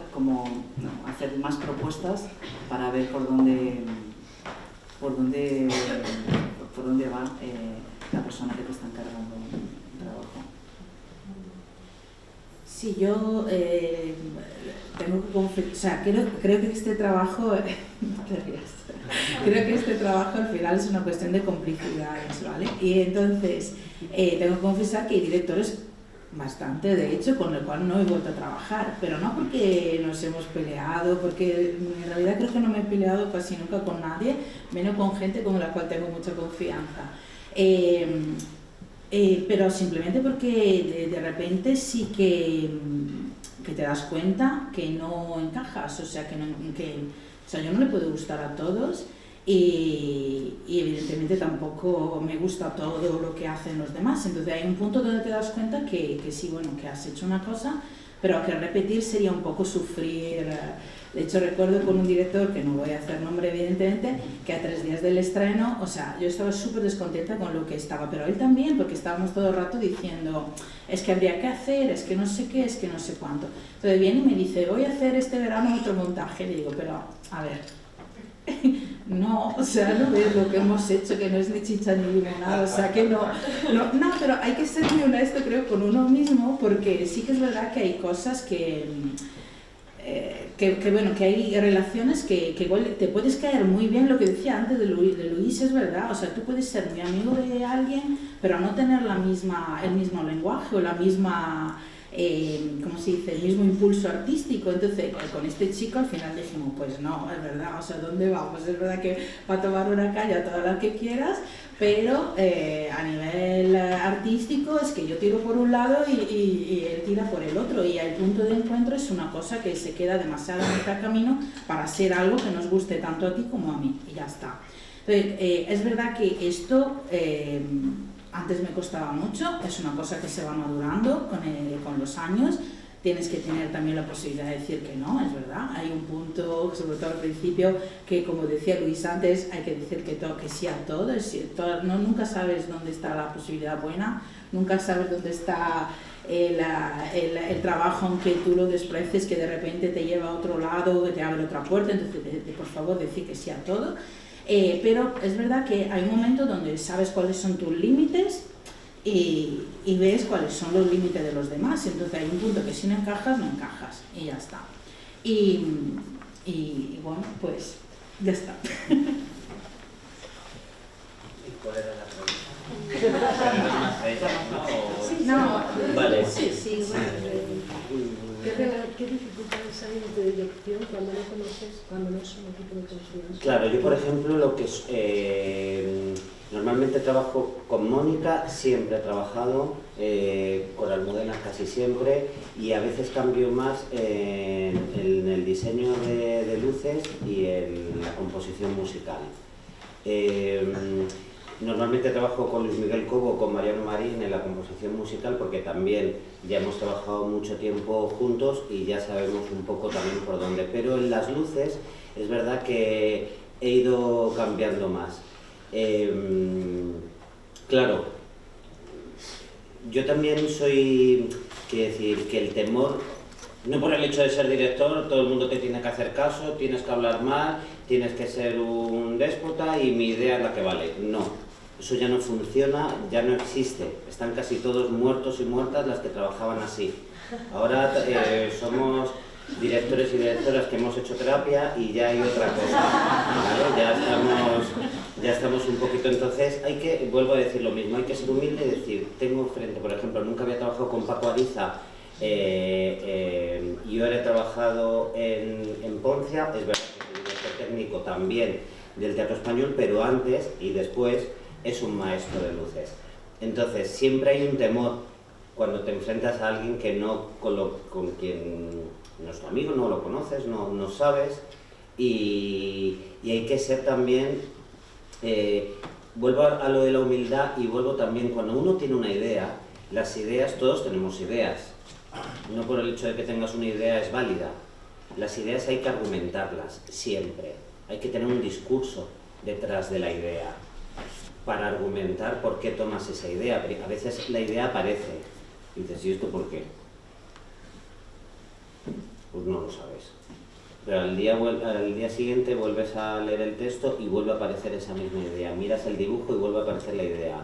Speaker 5: hacer más propuestas para ver por dónde va la persona que te está encargando el trabajo.
Speaker 4: Sí, yo tengo que confesar, o sea, creo que este trabajo, creo que este trabajo al final es una cuestión de complicidades, ¿vale? Y entonces tengo que confesar que hay directores bastante, de hecho, con el cual no he vuelto a trabajar, pero no porque nos hemos peleado, porque en realidad creo que no me he peleado casi nunca con nadie, menos con gente con la cual tengo mucha confianza. Pero simplemente porque de repente sí que te das cuenta que no encajas, o sea, yo no le puedo gustar a todos y evidentemente tampoco me gusta todo lo que hacen los demás. Entonces hay un punto donde te das cuenta que sí, bueno, que has hecho una cosa, pero que repetir sería un poco sufrir. De hecho, recuerdo con un director, que no voy a hacer nombre evidentemente, que a 3 días del estreno, o sea, yo estaba súper descontenta con lo que estaba, pero él también, porque estábamos todo el rato diciendo, es que habría que hacer, es que no sé qué, es que no sé cuánto. Entonces viene y me dice, voy a hacer este verano otro montaje. Le digo, pero, a ver, no, o sea, no ves lo que hemos hecho, que no es ni chicha ni limonada, o sea, que no, pero hay que ser muy honesto, creo, con uno mismo, porque sí que es verdad que hay cosas que hay relaciones que igual te puedes caer muy bien. Lo que decía antes de Luis es verdad, o sea, tú puedes ser muy amigo de alguien, pero no tener el mismo lenguaje o la misma, ¿cómo se dice?, el mismo impulso artístico. Entonces, con este chico al final dijimos, pues no, es verdad, o sea, ¿dónde vamos? Es verdad que para tomar una caña toda la que quieras, pero a nivel artístico es que yo tiro por un lado y él tira por el otro, y el punto de encuentro es una cosa que se queda demasiado en mitad camino para ser algo que nos guste tanto a ti como a mí, y ya está. Entonces, es verdad que esto antes me costaba mucho, es una cosa que se va madurando con los años. Tienes que tener también la posibilidad de decir que no, es verdad. Hay un punto, sobre todo al principio, que como decía Luis antes, hay que decir que sí a todo. Nunca sabes dónde está la posibilidad buena, nunca sabes dónde está el trabajo, aunque tú lo desprecies, que de repente te lleva a otro lado, que te abre otra puerta. Entonces, por favor, decir que sí a todo. Pero es verdad que hay un momento donde sabes cuáles son tus límites y ves cuáles son los límites de los demás. Entonces hay un punto que si no encajas, no encajas y ya está. Y bueno, pues ya está.
Speaker 2: ¿Y cuál era la pregunta?
Speaker 1: No,
Speaker 2: vale.
Speaker 1: Sí, bueno, ¿qué dificultades hay de dirección cuando no es un equipo de confianza?
Speaker 2: Claro, yo por ejemplo lo que normalmente trabajo con Mónica, siempre he trabajado, con Almudena casi siempre, y a veces cambio más en el diseño de luces y en la composición musical. Normalmente trabajo con Luis Miguel Cobo o con Mariano Marín en la composición musical, porque también ya hemos trabajado mucho tiempo juntos y ya sabemos un poco también por dónde. Pero en las luces es verdad que he ido cambiando más. Claro, yo también soy, quiero decir, que el temor, no por el hecho de ser director, todo el mundo te tiene que hacer caso, tienes que hablar mal, tienes que ser un déspota y mi idea es la que vale. No. Eso ya no funciona, ya no existe. Están casi todos muertos y muertas las que trabajaban así. Ahora somos directores y directoras que hemos hecho terapia y ya hay otra cosa, ¿vale? Ya estamos un poquito, entonces vuelvo a decir lo mismo, hay que ser humilde y decir, tengo frente, por ejemplo, nunca había trabajado con Paco Ariza, yo ahora he trabajado en Poncia, es verdad que soy director técnico también del Teatro Español, pero antes y después es un maestro de luces. Entonces siempre hay un temor cuando te enfrentas a alguien que con quien no es tu amigo, no lo conoces, no sabes, y hay que ser también, vuelvo a lo de la humildad y vuelvo también, cuando uno tiene una idea, las ideas, todos tenemos ideas, no por el hecho de que tengas una idea es válida, las ideas hay que argumentarlas siempre, hay que tener un discurso detrás de la idea para argumentar por qué tomas esa idea. A veces la idea aparece y dices, ¿y esto por qué? Pues no lo sabes. Pero al día siguiente vuelves a leer el texto y vuelve a aparecer esa misma idea. Miras el dibujo y vuelve a aparecer la idea.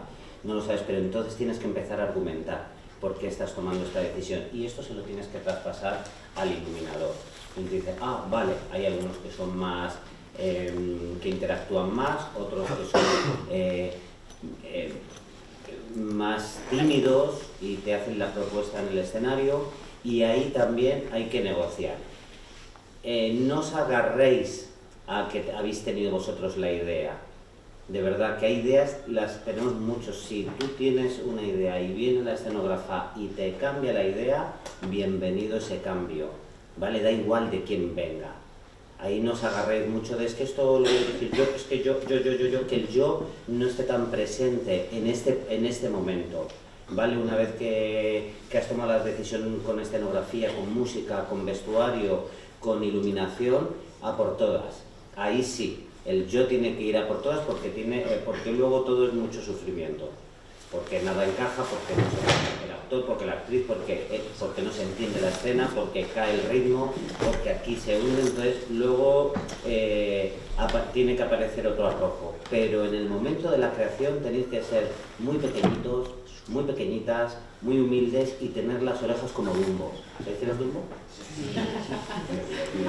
Speaker 2: No lo sabes, pero entonces tienes que empezar a argumentar por qué estás tomando esta decisión. Y esto se lo tienes que traspasar al iluminador. Y te dice, vale, hay algunos que son más, que interactúan más, otros que son más tímidos y te hacen la propuesta en el escenario, y ahí también hay que negociar. No os agarréis a que habéis tenido vosotros la idea. De verdad que hay ideas, las tenemos muchos. Si tú tienes una idea y viene la escenógrafa y te cambia la idea, bienvenido ese cambio, ¿vale? Da igual de quién venga. Ahí no os agarréis mucho de es que esto lo voy a decir yo, es que yo, que el yo no esté tan presente en este momento, ¿vale? Una vez que has tomado la decisión con escenografía, con música, con vestuario, con iluminación, a por todas. Ahí sí, el yo tiene que ir a por todas porque luego todo es mucho sufrimiento. Porque nada encaja, porque no se entiende el actor, porque la actriz, porque no se entiende la escena, porque cae el ritmo, porque aquí se hunde, entonces luego tiene que aparecer otro arrojo. Pero en el momento de la creación tenéis que ser muy pequeñitos, muy pequeñitas, muy humildes y tener las orejas como Dumbo. ¿Sabéis quién es Dumbo? Mi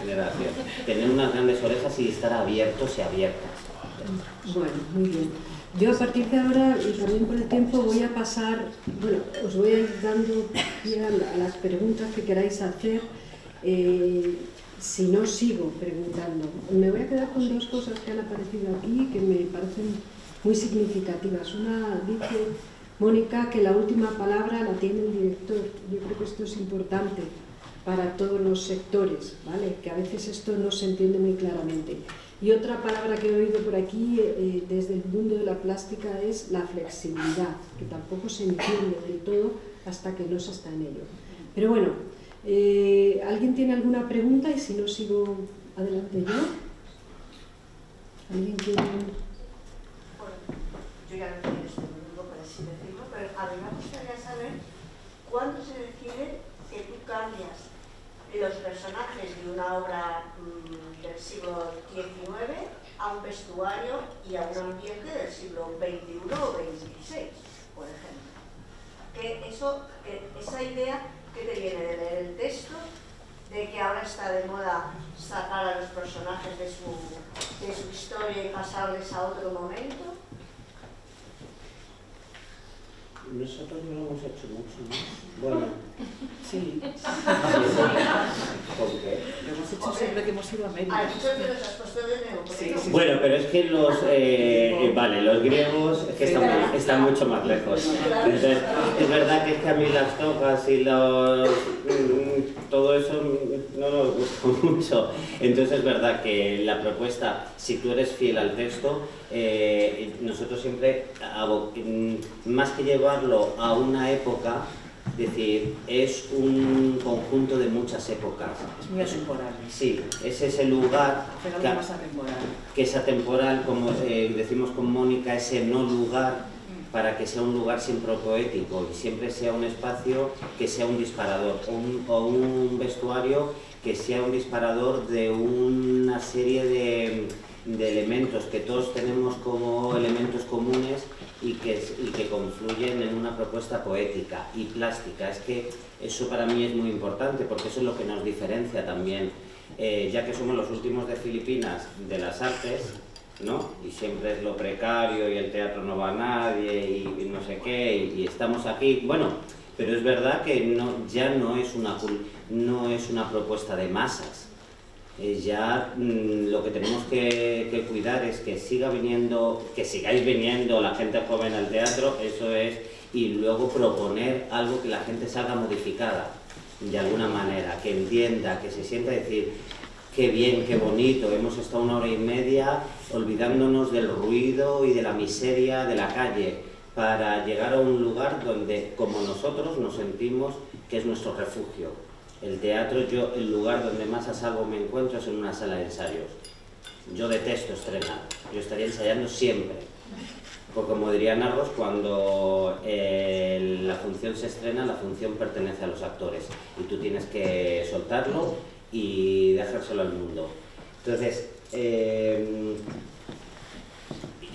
Speaker 2: generación. Tener unas grandes orejas y estar abiertos y abiertas.
Speaker 1: Bueno, muy bien. Yo a partir de ahora, y también por el tiempo, voy a pasar, bueno, os voy a ir dando pie a las preguntas que queráis hacer, si no sigo preguntando. Me voy a quedar con dos cosas que han aparecido aquí que me parecen muy significativas. Una dice Mónica que la última palabra la tiene el director. Yo creo que esto es importante, para todos los sectores, ¿vale? Que a veces esto no se entiende muy claramente. Y otra palabra que he oído por aquí desde el mundo de la plástica es la flexibilidad, que tampoco se entiende del todo hasta que no se está en ello. Pero bueno, ¿alguien tiene alguna pregunta? Y si no, sigo adelante yo. ¿Alguien quiere...?
Speaker 6: Bueno, yo ya no estoy en este mundo, por así decirlo, pero a mí me gustaría saber cuándo se decide que tú cambias los personajes de una obra del siglo XIX a un vestuario y a un ambiente del siglo XXI o XXVI, por ejemplo. Esa idea que te viene de leer el texto, de que ahora está de moda sacar a los personajes de su historia y pasarles a otro momento.
Speaker 2: Nosotros no lo hemos hecho mucho, ¿no? Bueno.
Speaker 5: Sí.
Speaker 2: ¿Por qué?
Speaker 5: Lo hemos hecho siempre que hemos ido a América.
Speaker 6: Hay muchos que los has puesto de nuevo.
Speaker 5: Sí.
Speaker 2: Bueno, pero es que los griegos es que están mucho más lejos. Entonces, es verdad que es que a mí las togas y todo eso no nos gusta mucho. Entonces es verdad que la propuesta, si tú eres fiel al texto, nosotros siempre, más que llevarlo a una época, es decir, es un conjunto de muchas épocas.
Speaker 5: Es muy atemporal.
Speaker 2: Sí, es ese lugar que es atemporal, como decimos con Mónica, ese no lugar, para que sea un lugar siempre poético y siempre sea un espacio que sea un disparador, o un vestuario que sea un disparador de una serie de elementos que todos tenemos como elementos comunes y que confluyen en una propuesta poética y plástica. Es que eso para mí es muy importante, porque eso es lo que nos diferencia también, ya que somos los últimos de Filipinas de las artes, ¿no? Y siempre es lo precario y el teatro no va a nadie y no sé qué, y estamos aquí, bueno, pero es verdad que ya no es una propuesta de masas. Ya lo que tenemos que cuidar es que sigáis viniendo la gente joven al teatro, eso es, y luego proponer algo que la gente salga modificada, de alguna manera, que entienda, que se sienta decir, qué bien, qué bonito, hemos estado 1 hora y media olvidándonos del ruido y de la miseria de la calle, para llegar a un lugar donde, como nosotros, nos sentimos que es nuestro refugio. El teatro, el lugar donde más a salvo me encuentro es en una sala de ensayos. Yo detesto estrenar, yo estaría ensayando siempre. Porque como diría Narros, cuando la función se estrena, la función pertenece a los actores y tú tienes que soltarlo y dejárselo al mundo. Entonces,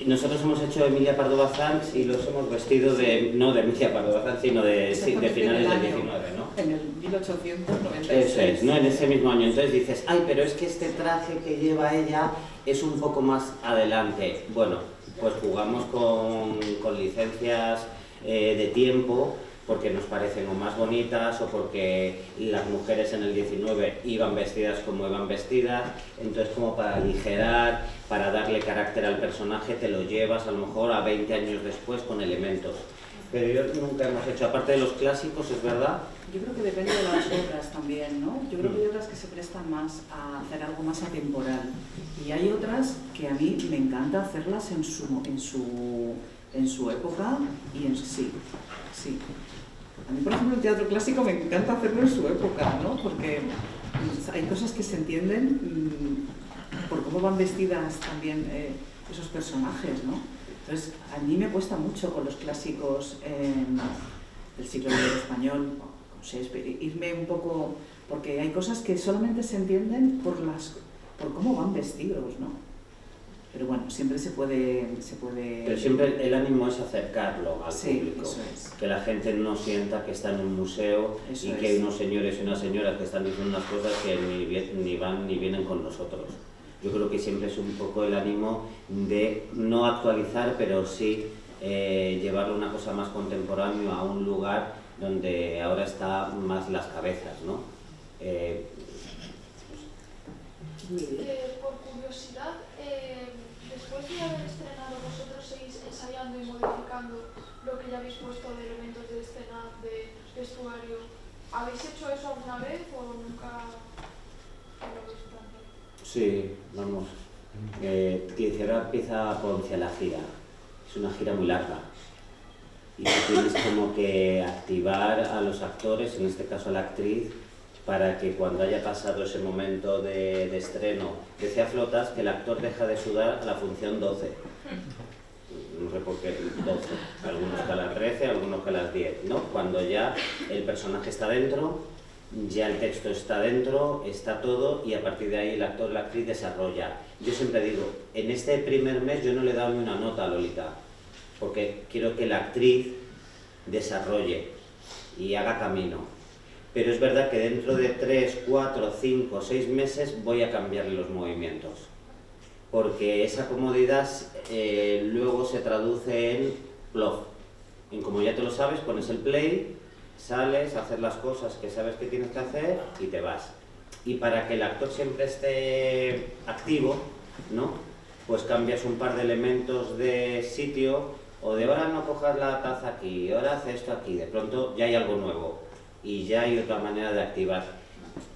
Speaker 2: nosotros hemos hecho Emilia Pardo Bazán y los hemos vestido no de Emilia Pardo Bazán, sino de finales del 19, ¿no?
Speaker 5: En el 1896.
Speaker 2: Eso es, ¿no? En ese mismo año. Entonces dices, ay, pero es que este traje que lleva ella es un poco más adelante. Bueno, pues jugamos con licencias de tiempo, porque nos parecen o más bonitas o porque las mujeres en el 19 iban vestidas como iban vestidas, entonces como para aligerar, para darle carácter al personaje, te lo llevas a lo mejor a 20 años después con elementos. Pero yo nunca hemos hecho, aparte de los clásicos, es verdad.
Speaker 5: Yo creo que depende de las obras también, ¿no? Yo creo que hay otras que se prestan más a hacer algo más atemporal y hay otras que a mí me encanta hacerlas en su época y sí. A mí, por ejemplo, el teatro clásico me encanta hacerlo en su época, ¿no? Porque hay cosas que se entienden por cómo van vestidas también esos personajes, ¿no? Entonces, a mí me cuesta mucho con los clásicos del siglo XIX español, con Shakespeare, irme un poco, porque hay cosas que solamente se entienden por cómo van vestidos, ¿no? Pero bueno, siempre se puede...
Speaker 2: Pero siempre el ánimo es acercarlo al público,
Speaker 5: eso es.
Speaker 2: Que la gente no sienta que está en un museo
Speaker 5: Eso
Speaker 2: y que hay unos señores y unas señoras que están diciendo unas cosas que ni van ni vienen con nosotros. Yo creo que siempre es un poco el ánimo de no actualizar, pero sí llevarlo una cosa más contemporánea a un lugar donde ahora están más las cabezas, ¿no?
Speaker 7: Por curiosidad, después de haber estrenado, ¿vosotros seguís ensayando y modificando lo que ya habéis puesto de elementos de escena, de vestuario, ¿habéis hecho eso alguna vez o nunca lo habéis planteado?
Speaker 2: Sí, vamos. Quisiera empieza Ponce la gira. Es una gira muy larga. Y tú tienes como que activar a los actores, en este caso a la actriz, para que cuando haya pasado ese momento de estreno, decía Flotas que el actor deja de sudar a la función 12. No sé por qué 12, algunos que a las 13, algunos que a las 10, ¿no? Cuando ya el personaje está dentro, ya el texto está dentro, está todo, y a partir de ahí el actor, la actriz desarrolla. Yo siempre digo, en este primer mes yo no le he dado ni una nota a Lolita, porque quiero que la actriz desarrolle y haga camino. Pero es verdad que dentro de 3, 4, 5, 6 meses voy a cambiarle los movimientos, porque esa comodidad luego se traduce en bluff. En como ya te lo sabes, pones el play, sales, haces las cosas que sabes que tienes que hacer y te vas. Y para que el actor siempre esté activo, ¿no? Pues cambias un par de elementos de sitio, o de ahora no cojas la taza aquí, ahora haz esto aquí, de pronto ya hay algo nuevo y ya hay otra manera de activar.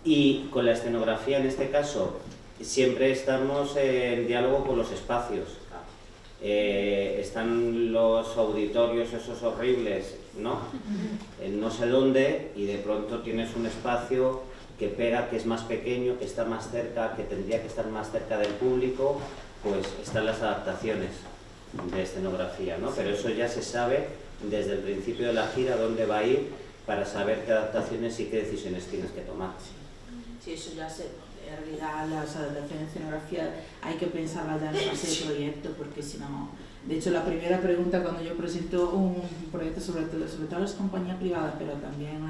Speaker 2: Y con la escenografía, en este caso, siempre estamos en diálogo con los espacios. Están los auditorios esos horribles, ¿no? En no sé dónde, y de pronto tienes un espacio que pega, que es más pequeño, que está más cerca, que tendría que estar más cerca del público. Pues están las adaptaciones de escenografía, ¿no? Pero eso ya se sabe desde el principio de la gira dónde va a ir, para saber qué adaptaciones y qué decisiones tienes que tomar.
Speaker 4: Sí, eso ya se... En realidad las adaptaciones de escenografía hay que pensarlas ya en fase de proyecto, porque si no... De hecho, la primera pregunta cuando yo presento un proyecto, sobre todo a las compañías privadas, pero también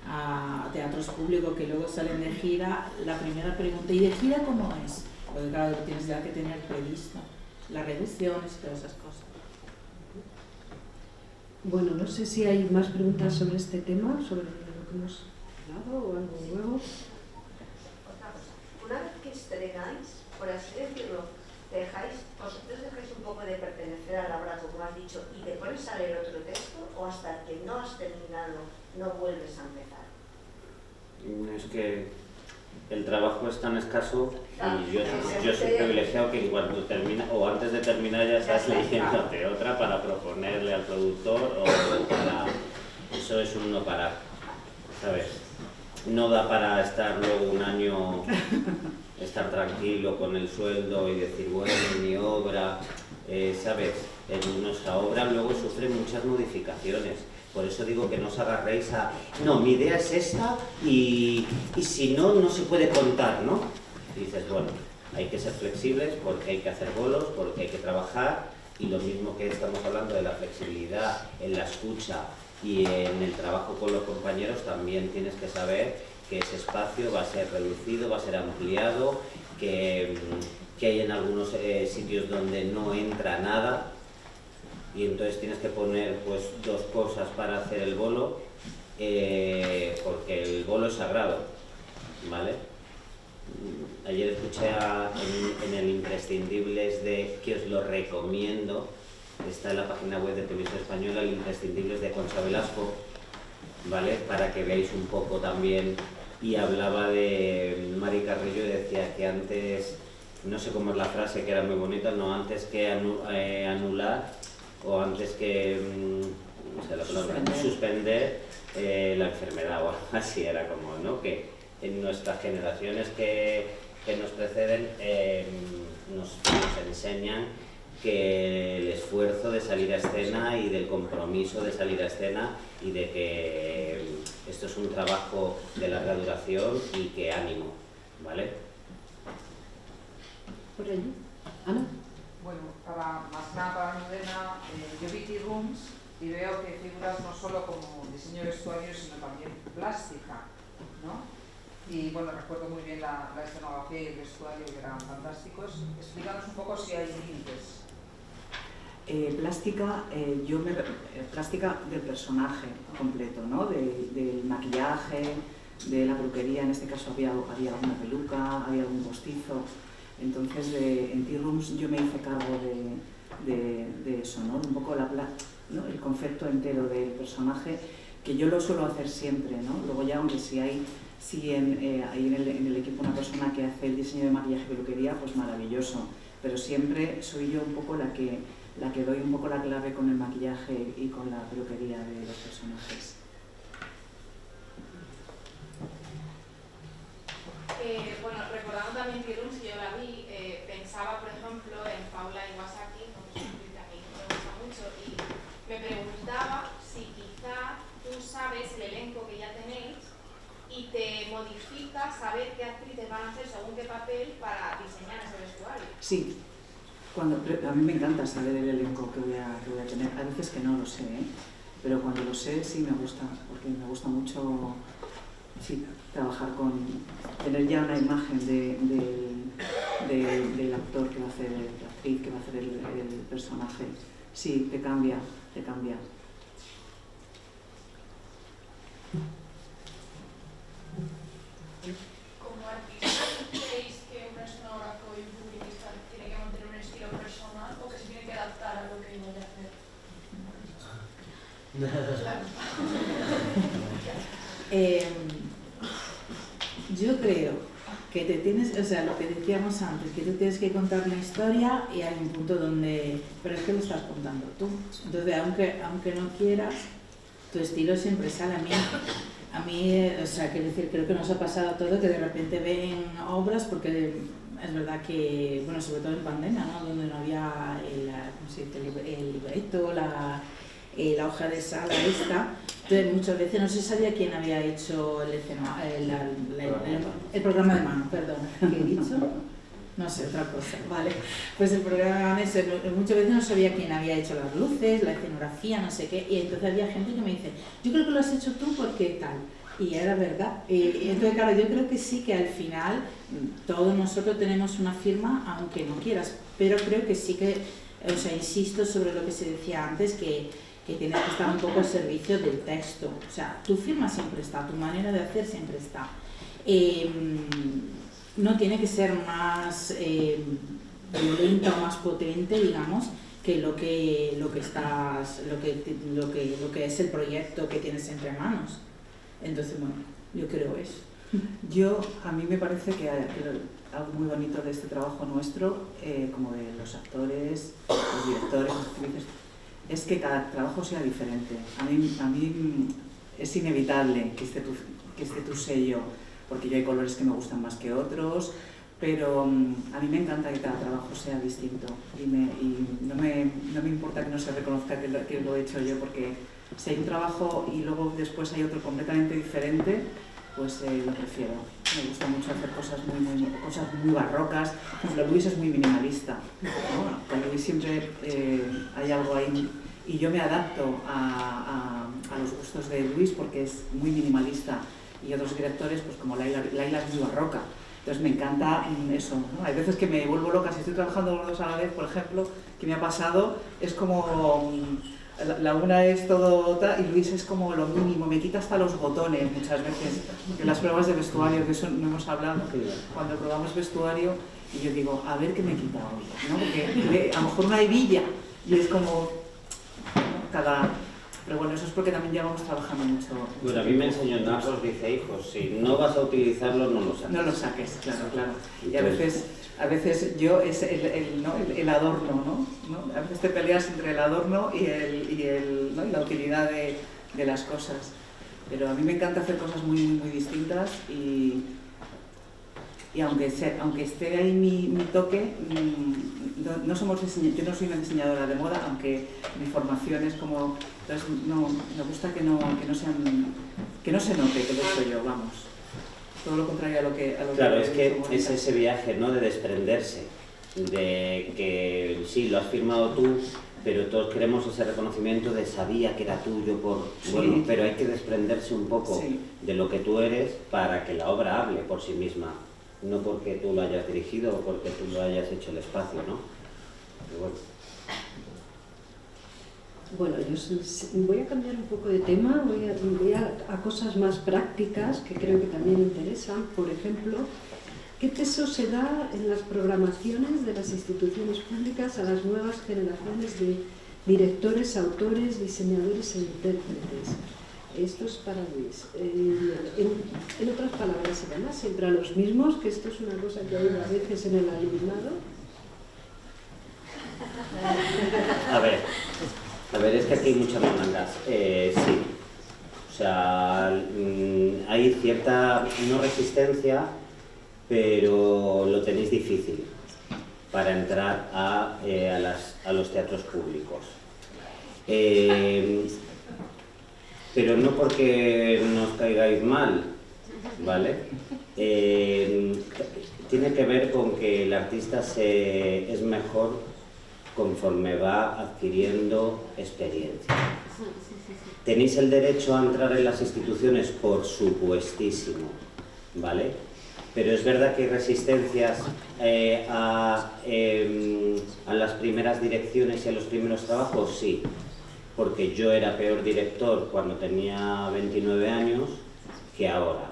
Speaker 4: a teatros públicos que luego salen de gira, la primera pregunta, ¿y de gira cómo es? Porque claro, tienes ya que tener previsto las reducciones y todas esas cosas.
Speaker 1: Bueno, no sé si hay más preguntas sobre este tema, sobre lo que hemos hablado o algo nuevo.
Speaker 6: Otra cosa, una vez que estrenáis, por así decirlo, vosotros dejáis un poco de pertenecer a la obra, como has dicho, y te pones a leer otro texto, o hasta que no has terminado no vuelves a empezar.
Speaker 2: Es que el trabajo es tan escaso y yo soy privilegiado que en cuanto termina, o antes de terminar, ya estás leyéndote otra para proponerle al productor, o para... Eso es un no parar, ¿sabes? No da para estar luego un año, estar tranquilo con el sueldo y decir, bueno, mi obra, ¿sabes? En nuestra obra luego sufre muchas modificaciones. Por eso digo que no os agarréis a... No, mi idea es esta y si no, no se puede contar, ¿no? Y dices, bueno, hay que ser flexibles porque hay que hacer bolos, porque hay que trabajar, y lo mismo que estamos hablando de la flexibilidad en la escucha y en el trabajo con los compañeros, también tienes que saber que ese espacio va a ser reducido, va a ser ampliado, que hay en algunos sitios donde no entra nada, y entonces tienes que poner pues 2 cosas para hacer el bolo, porque el bolo es sagrado, ¿vale? Ayer escuché en el Imprescindibles que os lo recomiendo, está en la página web de Televisión Española, el Imprescindibles de Concha Velasco, ¿vale? Para que veáis un poco también, y hablaba de Mari Carrillo y decía que antes, no sé cómo es la frase, que era muy bonita, no, antes que anular, o antes que no sé la palabra, suspender la enfermedad, o algo así era como, ¿no? Que en nuestras generaciones que nos preceden nos enseñan que el esfuerzo de salir a escena y del compromiso de salir a escena, y de que esto es un trabajo de larga duración y que ánimo, ¿vale?
Speaker 1: Por allí. Ana.
Speaker 8: Bueno, más que nada para Almudena, yo vi Tea Rooms y veo que figuras no solo como diseño de vestuario, sino también plástica, ¿no? Y bueno, recuerdo muy bien la escenografía y el vestuario, que eran fantásticos. Explícanos un poco si hay límites.
Speaker 5: Plástica, plástica del personaje completo, ¿no? Del maquillaje, de la peluquería, en este caso había una peluca, había algún postizo. Entonces, en Tea Rooms yo me hice cargo de eso, ¿no? Un poco ¿no? El concepto entero del personaje, que yo lo suelo hacer siempre, ¿no? Luego ya, aunque si hay hay en el equipo una persona que hace el diseño de maquillaje y peluquería, pues maravilloso, pero siempre soy yo un poco la que doy un poco la clave con el maquillaje y con la peluquería de los personajes.
Speaker 9: Bueno, recordando también Tirums, que yo la vi, pensaba, por ejemplo, en Paula Iwasaki, que a mí me gusta mucho, y me preguntaba si quizá tú sabes el elenco que ya tenéis y te modifica saber qué actrices van a hacer según qué papel para diseñar ese vestuario.
Speaker 5: Sí, a mí me encanta saber el elenco que voy a tener. A veces que no lo sé, pero cuando lo sé sí me gusta, porque me gusta mucho trabajar tener ya una imagen del actor que va a hacer, la actriz que va a hacer el personaje. Sí, te cambia.
Speaker 7: Como artista, ¿creéis que un escenógrafo y un publicista tiene que mantener un estilo personal o que se tiene que adaptar a lo que vaya a hacer?
Speaker 4: Yo creo que lo que decíamos antes, que tú tienes que contar una historia y hay un punto donde, pero es que lo estás contando tú. Entonces, aunque no quieras, tu estilo siempre sale. A mí, quiero decir, creo que nos ha pasado a todos que de repente ven obras, porque es verdad que, bueno, sobre todo en pandemia, ¿no? Donde no había el libreto, la hoja de sala esta. Entonces, muchas veces no se sabía quién había hecho el programa de mano, perdón, ¿qué he dicho? No sé, otra cosa, vale. Pues el programa de mano, muchas veces no sabía quién había hecho las luces, la escenografía, no sé qué, y entonces había gente que me dice, yo creo que lo has hecho tú porque tal, y era verdad. Entonces, claro, yo creo que sí, que al final todos nosotros tenemos una firma, aunque no quieras, pero creo que sí que, insisto sobre lo que se decía antes, que tienes que estar un poco al servicio del texto. O sea, tu firma siempre está, tu manera de hacer siempre está. No tiene que ser más violenta o más potente, digamos, que lo que es el proyecto que tienes entre manos. Entonces, bueno, yo creo eso.
Speaker 5: A mí me parece que algo muy bonito de este trabajo nuestro, como de los actores, los directores, las actrices, es que cada trabajo sea diferente. A mí es inevitable que esté tu sello, porque yo hay colores que me gustan más que otros, pero a mí me encanta que cada trabajo sea distinto y no me importa que no se reconozca que lo he hecho yo, porque si hay un trabajo y luego después hay otro completamente diferente, pues lo prefiero. Me gusta mucho hacer cosas muy barrocas. Por ejemplo, Luis es muy minimalista, ¿no? Con Luis siempre hay algo ahí y yo me adapto a los gustos de Luis porque es muy minimalista, y otros directores, pues como Laila es muy barroca. Entonces me encanta eso, ¿no? Hay veces que me vuelvo loca, si estoy trabajando los dos a la vez, por ejemplo, que me ha pasado, es como... La una es todo y Luis es como lo mínimo, me quita hasta los botones muchas veces, en las pruebas de vestuario, que eso no hemos hablado, cuando probamos vestuario, y yo digo, a ver qué me quita hoy, ¿no? Porque a lo mejor una hebilla, y es como pero bueno, eso es porque también ya vamos trabajando mucho.
Speaker 2: Bueno, a mí me enseñó Narros, dice, hijos, si no vas a utilizarlo, no lo saques.
Speaker 5: No lo saques, claro. Y a veces yo es el adorno, ¿no? A veces te peleas entre el adorno y la utilidad de las cosas. Pero a mí me encanta hacer cosas muy, muy distintas y aunque esté ahí mi toque, yo no soy una diseñadora de moda, aunque mi formación es como... Entonces me gusta que no se note que lo soy yo, vamos. Todo lo contrario a lo que...
Speaker 2: Claro, es que es ese viaje, ¿no?, de desprenderse, de que sí, lo has firmado tú, pero todos queremos ese reconocimiento de sabía que era tuyo bueno, pero hay que desprenderse un poco de lo que tú eres para que la obra hable por sí misma, no porque tú lo hayas dirigido o porque tú lo hayas hecho el espacio, ¿no? Pero bueno.
Speaker 1: Bueno, yo voy a cambiar un poco de tema, voy a cosas más prácticas que creo que también interesan. Por ejemplo, ¿qué peso se da en las programaciones de las instituciones públicas a las nuevas generaciones de directores, autores, diseñadores e intérpretes? esto es para Luis. En otras palabras, ¿se llama siempre a los mismos? Que esto es una cosa que oigo a veces en el alumnado.
Speaker 2: A ver, es que aquí hay muchas mandangas. Sí. O sea, hay cierta, no resistencia, pero lo tenéis difícil para entrar a los teatros públicos. Pero no porque nos caigáis mal, ¿vale? Tiene que ver con que el artista es mejor conforme va adquiriendo experiencia. Tenéis el derecho a entrar en las instituciones, por supuestísimo, ¿vale? Pero es verdad que hay resistencias a las primeras direcciones y a los primeros trabajos, sí. Porque yo era peor director cuando tenía 29 años que ahora,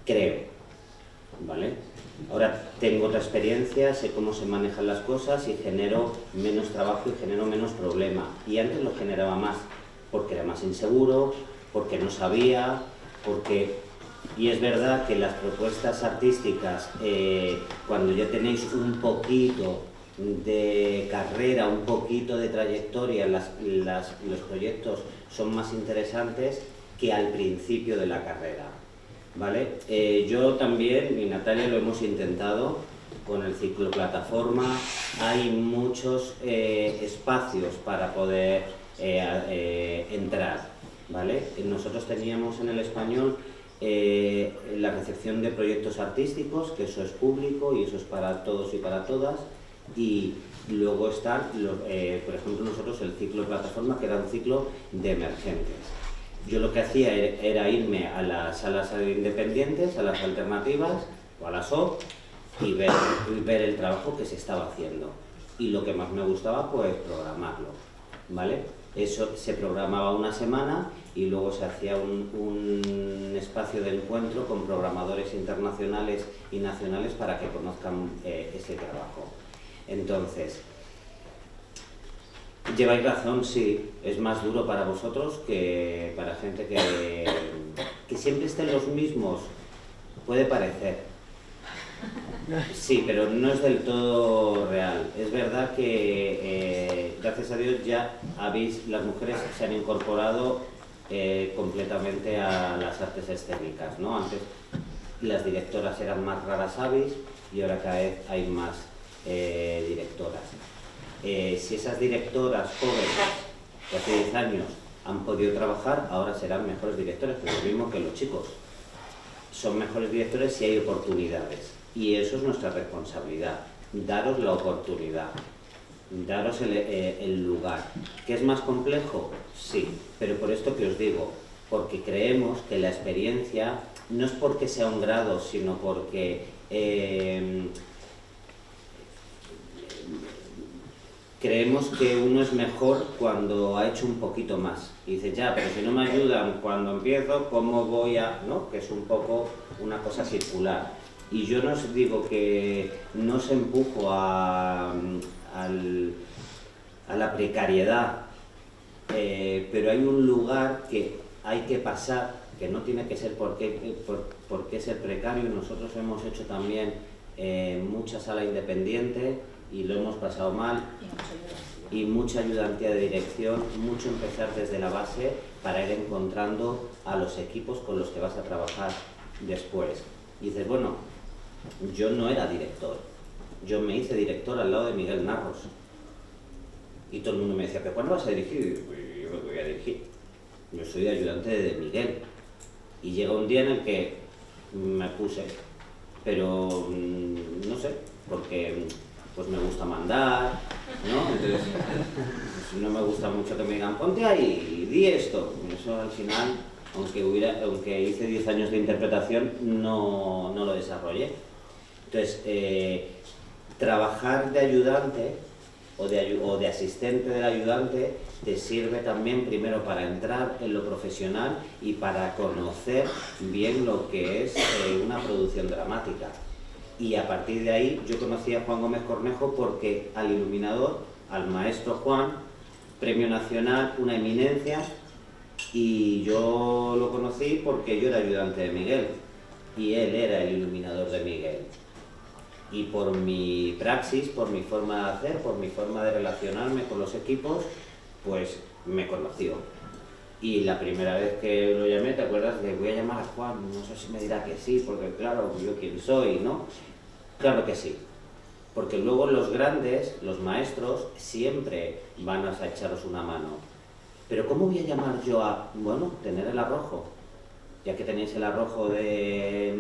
Speaker 2: creo, ¿vale? Ahora tengo otra experiencia, sé cómo se manejan las cosas y genero menos trabajo y genero menos problema. Y antes lo generaba más, porque era más inseguro, porque no sabía, porque... Y es verdad que las propuestas artísticas, cuando ya tenéis un poquito de carrera, un poquito de trayectoria, los proyectos son más interesantes que al principio de la carrera, ¿vale? Yo también, y Natalia, lo hemos intentado con el ciclo plataforma. Hay muchos espacios para poder entrar, ¿vale? Nosotros teníamos en el Español la recepción de proyectos artísticos, que eso es público y eso es para todos y para todas. Y luego están, por ejemplo, nosotros el ciclo de plataforma, que era un ciclo de emergentes. Yo lo que hacía era irme a las salas independientes, a las alternativas o a las OP y ver el trabajo que se estaba haciendo. Y lo que más me gustaba, pues programarlo, ¿vale? Eso se programaba una semana y luego se hacía un espacio de encuentro con programadores internacionales y nacionales para que conozcan ese trabajo. Entonces, lleváis razón, sí, es más duro para vosotros que para gente que siempre estén los mismos, puede parecer. Sí, pero no es del todo real. Es verdad que, gracias a Dios, ya las mujeres se han incorporado completamente a las artes escénicas, ¿no? Antes las directoras eran más raras avis y ahora cada vez hay más directoras. Si esas directoras jóvenes de hace 10 años han podido trabajar, ahora serán mejores directores, pero lo mismo que los chicos. Son mejores directores si hay oportunidades. Y eso es nuestra responsabilidad, daros la oportunidad, daros el lugar. ¿Que es más complejo? Sí, pero por esto que os digo, porque creemos que la experiencia no es porque sea un grado, sino porque creemos que uno es mejor cuando ha hecho un poquito más. Y dices, ya, pero si no me ayudan cuando empiezo, ¿cómo voy a...? ¿No? Que es un poco una cosa circular. Y yo no os digo que no os empujo a la precariedad, pero hay un lugar que hay que pasar, que no tiene que ser por qué ser precario. Nosotros hemos hecho también mucha sala independiente y lo hemos pasado mal, y mucha ayudantía de dirección, mucho empezar desde la base para ir encontrando a los equipos con los que vas a trabajar después. Y dices, bueno, yo no era director, yo me hice director al lado de Miguel Narros. Y todo el mundo me decía, ¿pero cuándo vas a dirigir? Y digo, pues yo me voy a dirigir. Yo soy ayudante de Miguel. Y llega un día en el que me puse, pero no sé, porque pues me gusta mandar, ¿no? Entonces, pues, no me gusta mucho que me digan, ponte ahí y di esto. Eso al final, aunque hice 10 años de interpretación, no lo desarrollé. Entonces, trabajar de ayudante o de asistente del ayudante te sirve también primero para entrar en lo profesional y para conocer bien lo que es una producción dramática. Y a partir de ahí yo conocí a Juan Gómez Cornejo porque al iluminador, al maestro Juan, premio nacional, una eminencia, Y yo lo conocí porque yo era ayudante de Miguel y él era el iluminador de Miguel. Y por mi praxis, por mi forma de hacer, por mi forma de relacionarme con los equipos, pues me conoció. Y la primera vez que lo llamé, ¿te acuerdas? Le voy a llamar a Juan, no sé si me dirá que sí, porque claro, yo quién soy, ¿no? Claro que sí. Porque luego los grandes, los maestros, siempre van a echaros una mano. Pero ¿cómo voy a llamar yo a, bueno, tener el arrojo? Ya que tenéis el arrojo de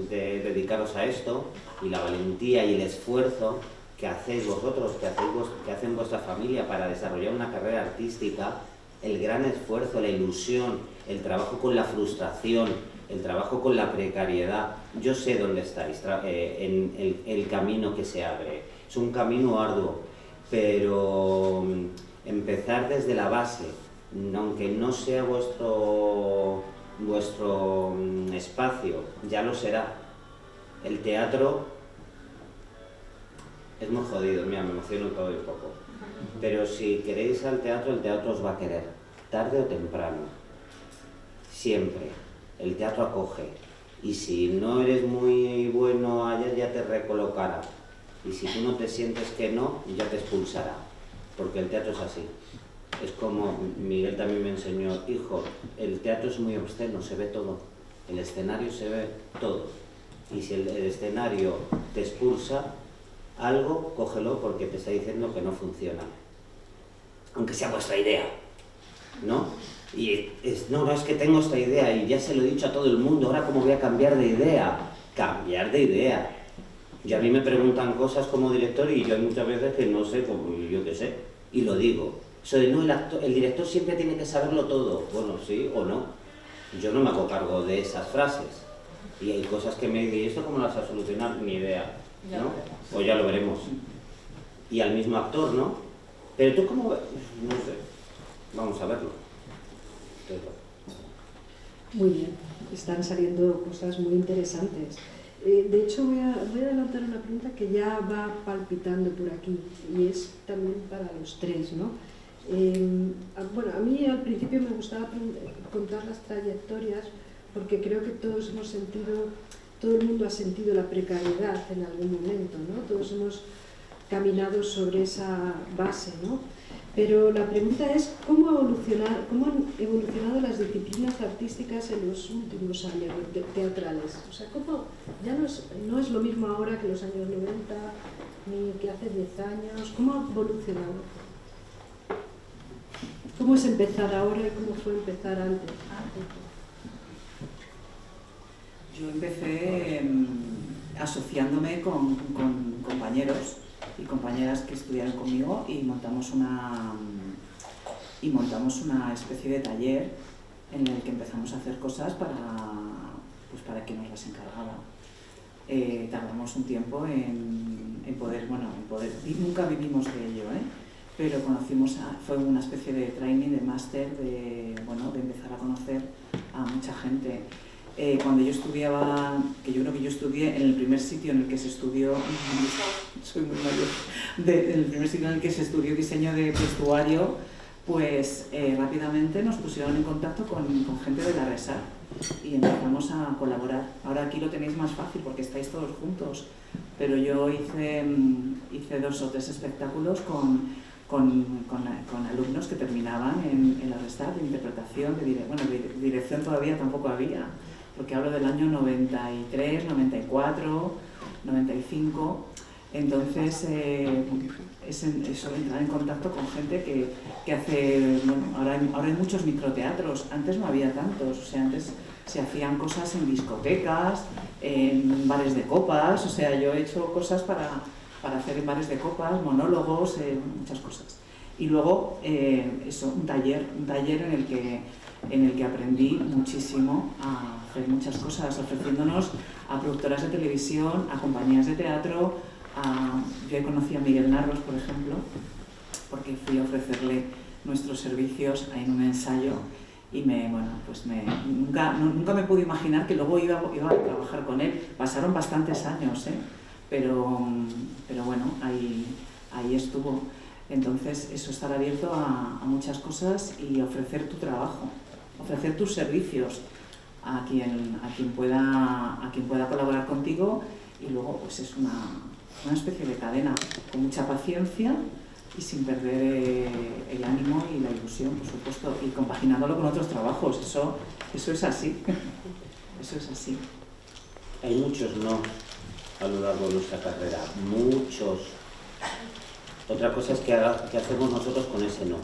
Speaker 2: dedicaros a esto, y la valentía y el esfuerzo que hacéis vosotros, que hacen vuestra familia para desarrollar una carrera artística, el gran esfuerzo, la ilusión, el trabajo con la frustración, el trabajo con la precariedad. Yo sé dónde estáis, en el camino que se abre. Es un camino arduo, pero empezar desde la base, aunque no sea vuestro espacio, ya lo será. El teatro es muy jodido, mira, me emociono todo un poco. Pero si queréis al teatro, el teatro os va a querer, tarde o temprano. Siempre. El teatro acoge. Y si no eres muy bueno allá, ya te recolocará. Y si tú no te sientes que no, ya te expulsará. Porque el teatro es así. Es como Miguel también me enseñó, hijo, el teatro es muy obsceno, se ve todo. El escenario se ve todo. Y si el escenario te expulsa, algo, cógelo porque te está diciendo que no funciona. Aunque sea vuestra idea, ¿no? Y no, es que tengo esta idea y ya se lo he dicho a todo el mundo, ahora ¿cómo voy a cambiar de idea? Cambiar de idea. Y a mí me preguntan cosas como director y yo hay muchas veces que no sé, como yo qué sé, y lo digo. Eso de no, el director siempre tiene que saberlo todo. Bueno, sí o no. Yo no me hago cargo de esas frases. Y hay cosas que me dicen, ¿y esto cómo las vas a solucionar? Ni idea, ¿no? Pues ya lo veremos. Y al mismo actor, ¿no? Pero tú cómo ves, no sé, vamos a verlo.
Speaker 1: Muy bien, están saliendo cosas muy interesantes. De hecho, voy a adelantar una pregunta que ya va palpitando por aquí y es también para los tres, ¿no? Bueno, a mí al principio me gustaba contar las trayectorias porque creo que todos hemos sentido, todo el mundo ha sentido la precariedad en algún momento, ¿no? Todos hemos caminado sobre esa base, ¿no? Pero la pregunta es, ¿cómo han evolucionado las disciplinas artísticas en los últimos años teatrales? O sea, ¿cómo ya no es lo mismo ahora que los años 90, ni que hace 10 años? ¿Cómo ha evolucionado? ¿Cómo es empezar ahora y cómo fue empezar antes?
Speaker 5: Yo empecé asociándome con compañeros y compañeras que estudiaron conmigo y montamos una especie de taller en el que empezamos a hacer cosas para quien nos las encargaba. Tardamos un tiempo en poder, nunca vivimos de ello, pero fue una especie de training, de máster, de empezar a conocer a mucha gente. Cuando yo estudiaba, que yo creo que yo estudié en el primer sitio en el que se estudió, soy muy mayor, en el primer sitio en el que se estudió diseño de vestuario, pues rápidamente nos pusieron en contacto con gente de la RESAR y empezamos a colaborar. Ahora aquí lo tenéis más fácil porque estáis todos juntos, pero yo hice 2 o 3 espectáculos con alumnos que terminaban en la RESAR de interpretación, de dirección todavía tampoco había, porque hablo del año 93, 94, 95, entonces eso, entrar en contacto con gente que hace, ahora hay muchos microteatros, antes no había tantos, o sea, antes se hacían cosas en discotecas, en bares de copas, o sea, yo he hecho cosas para hacer en bares de copas, monólogos, muchas cosas. Y luego, un taller en el que aprendí muchísimo a hacer muchas cosas, ofreciéndonos a productoras de televisión, a compañías de teatro. Yo conocí a Miguel Narros, por ejemplo, porque fui a ofrecerle nuestros servicios en un ensayo y nunca me pude imaginar que luego iba a trabajar con él. Pasaron bastantes años, pero bueno, ahí estuvo. Entonces, eso, estar abierto a muchas cosas y ofrecer tu trabajo, ofrecer tus servicios a quien pueda colaborar contigo, y luego pues es una especie de cadena, con mucha paciencia y sin perder el ánimo y la ilusión, por supuesto, y compaginándolo con otros trabajos. Eso es así. Eso es así.
Speaker 2: Hay muchos no a lo largo de nuestra carrera, muchos. Otra cosa es qué hacemos nosotros con ese no.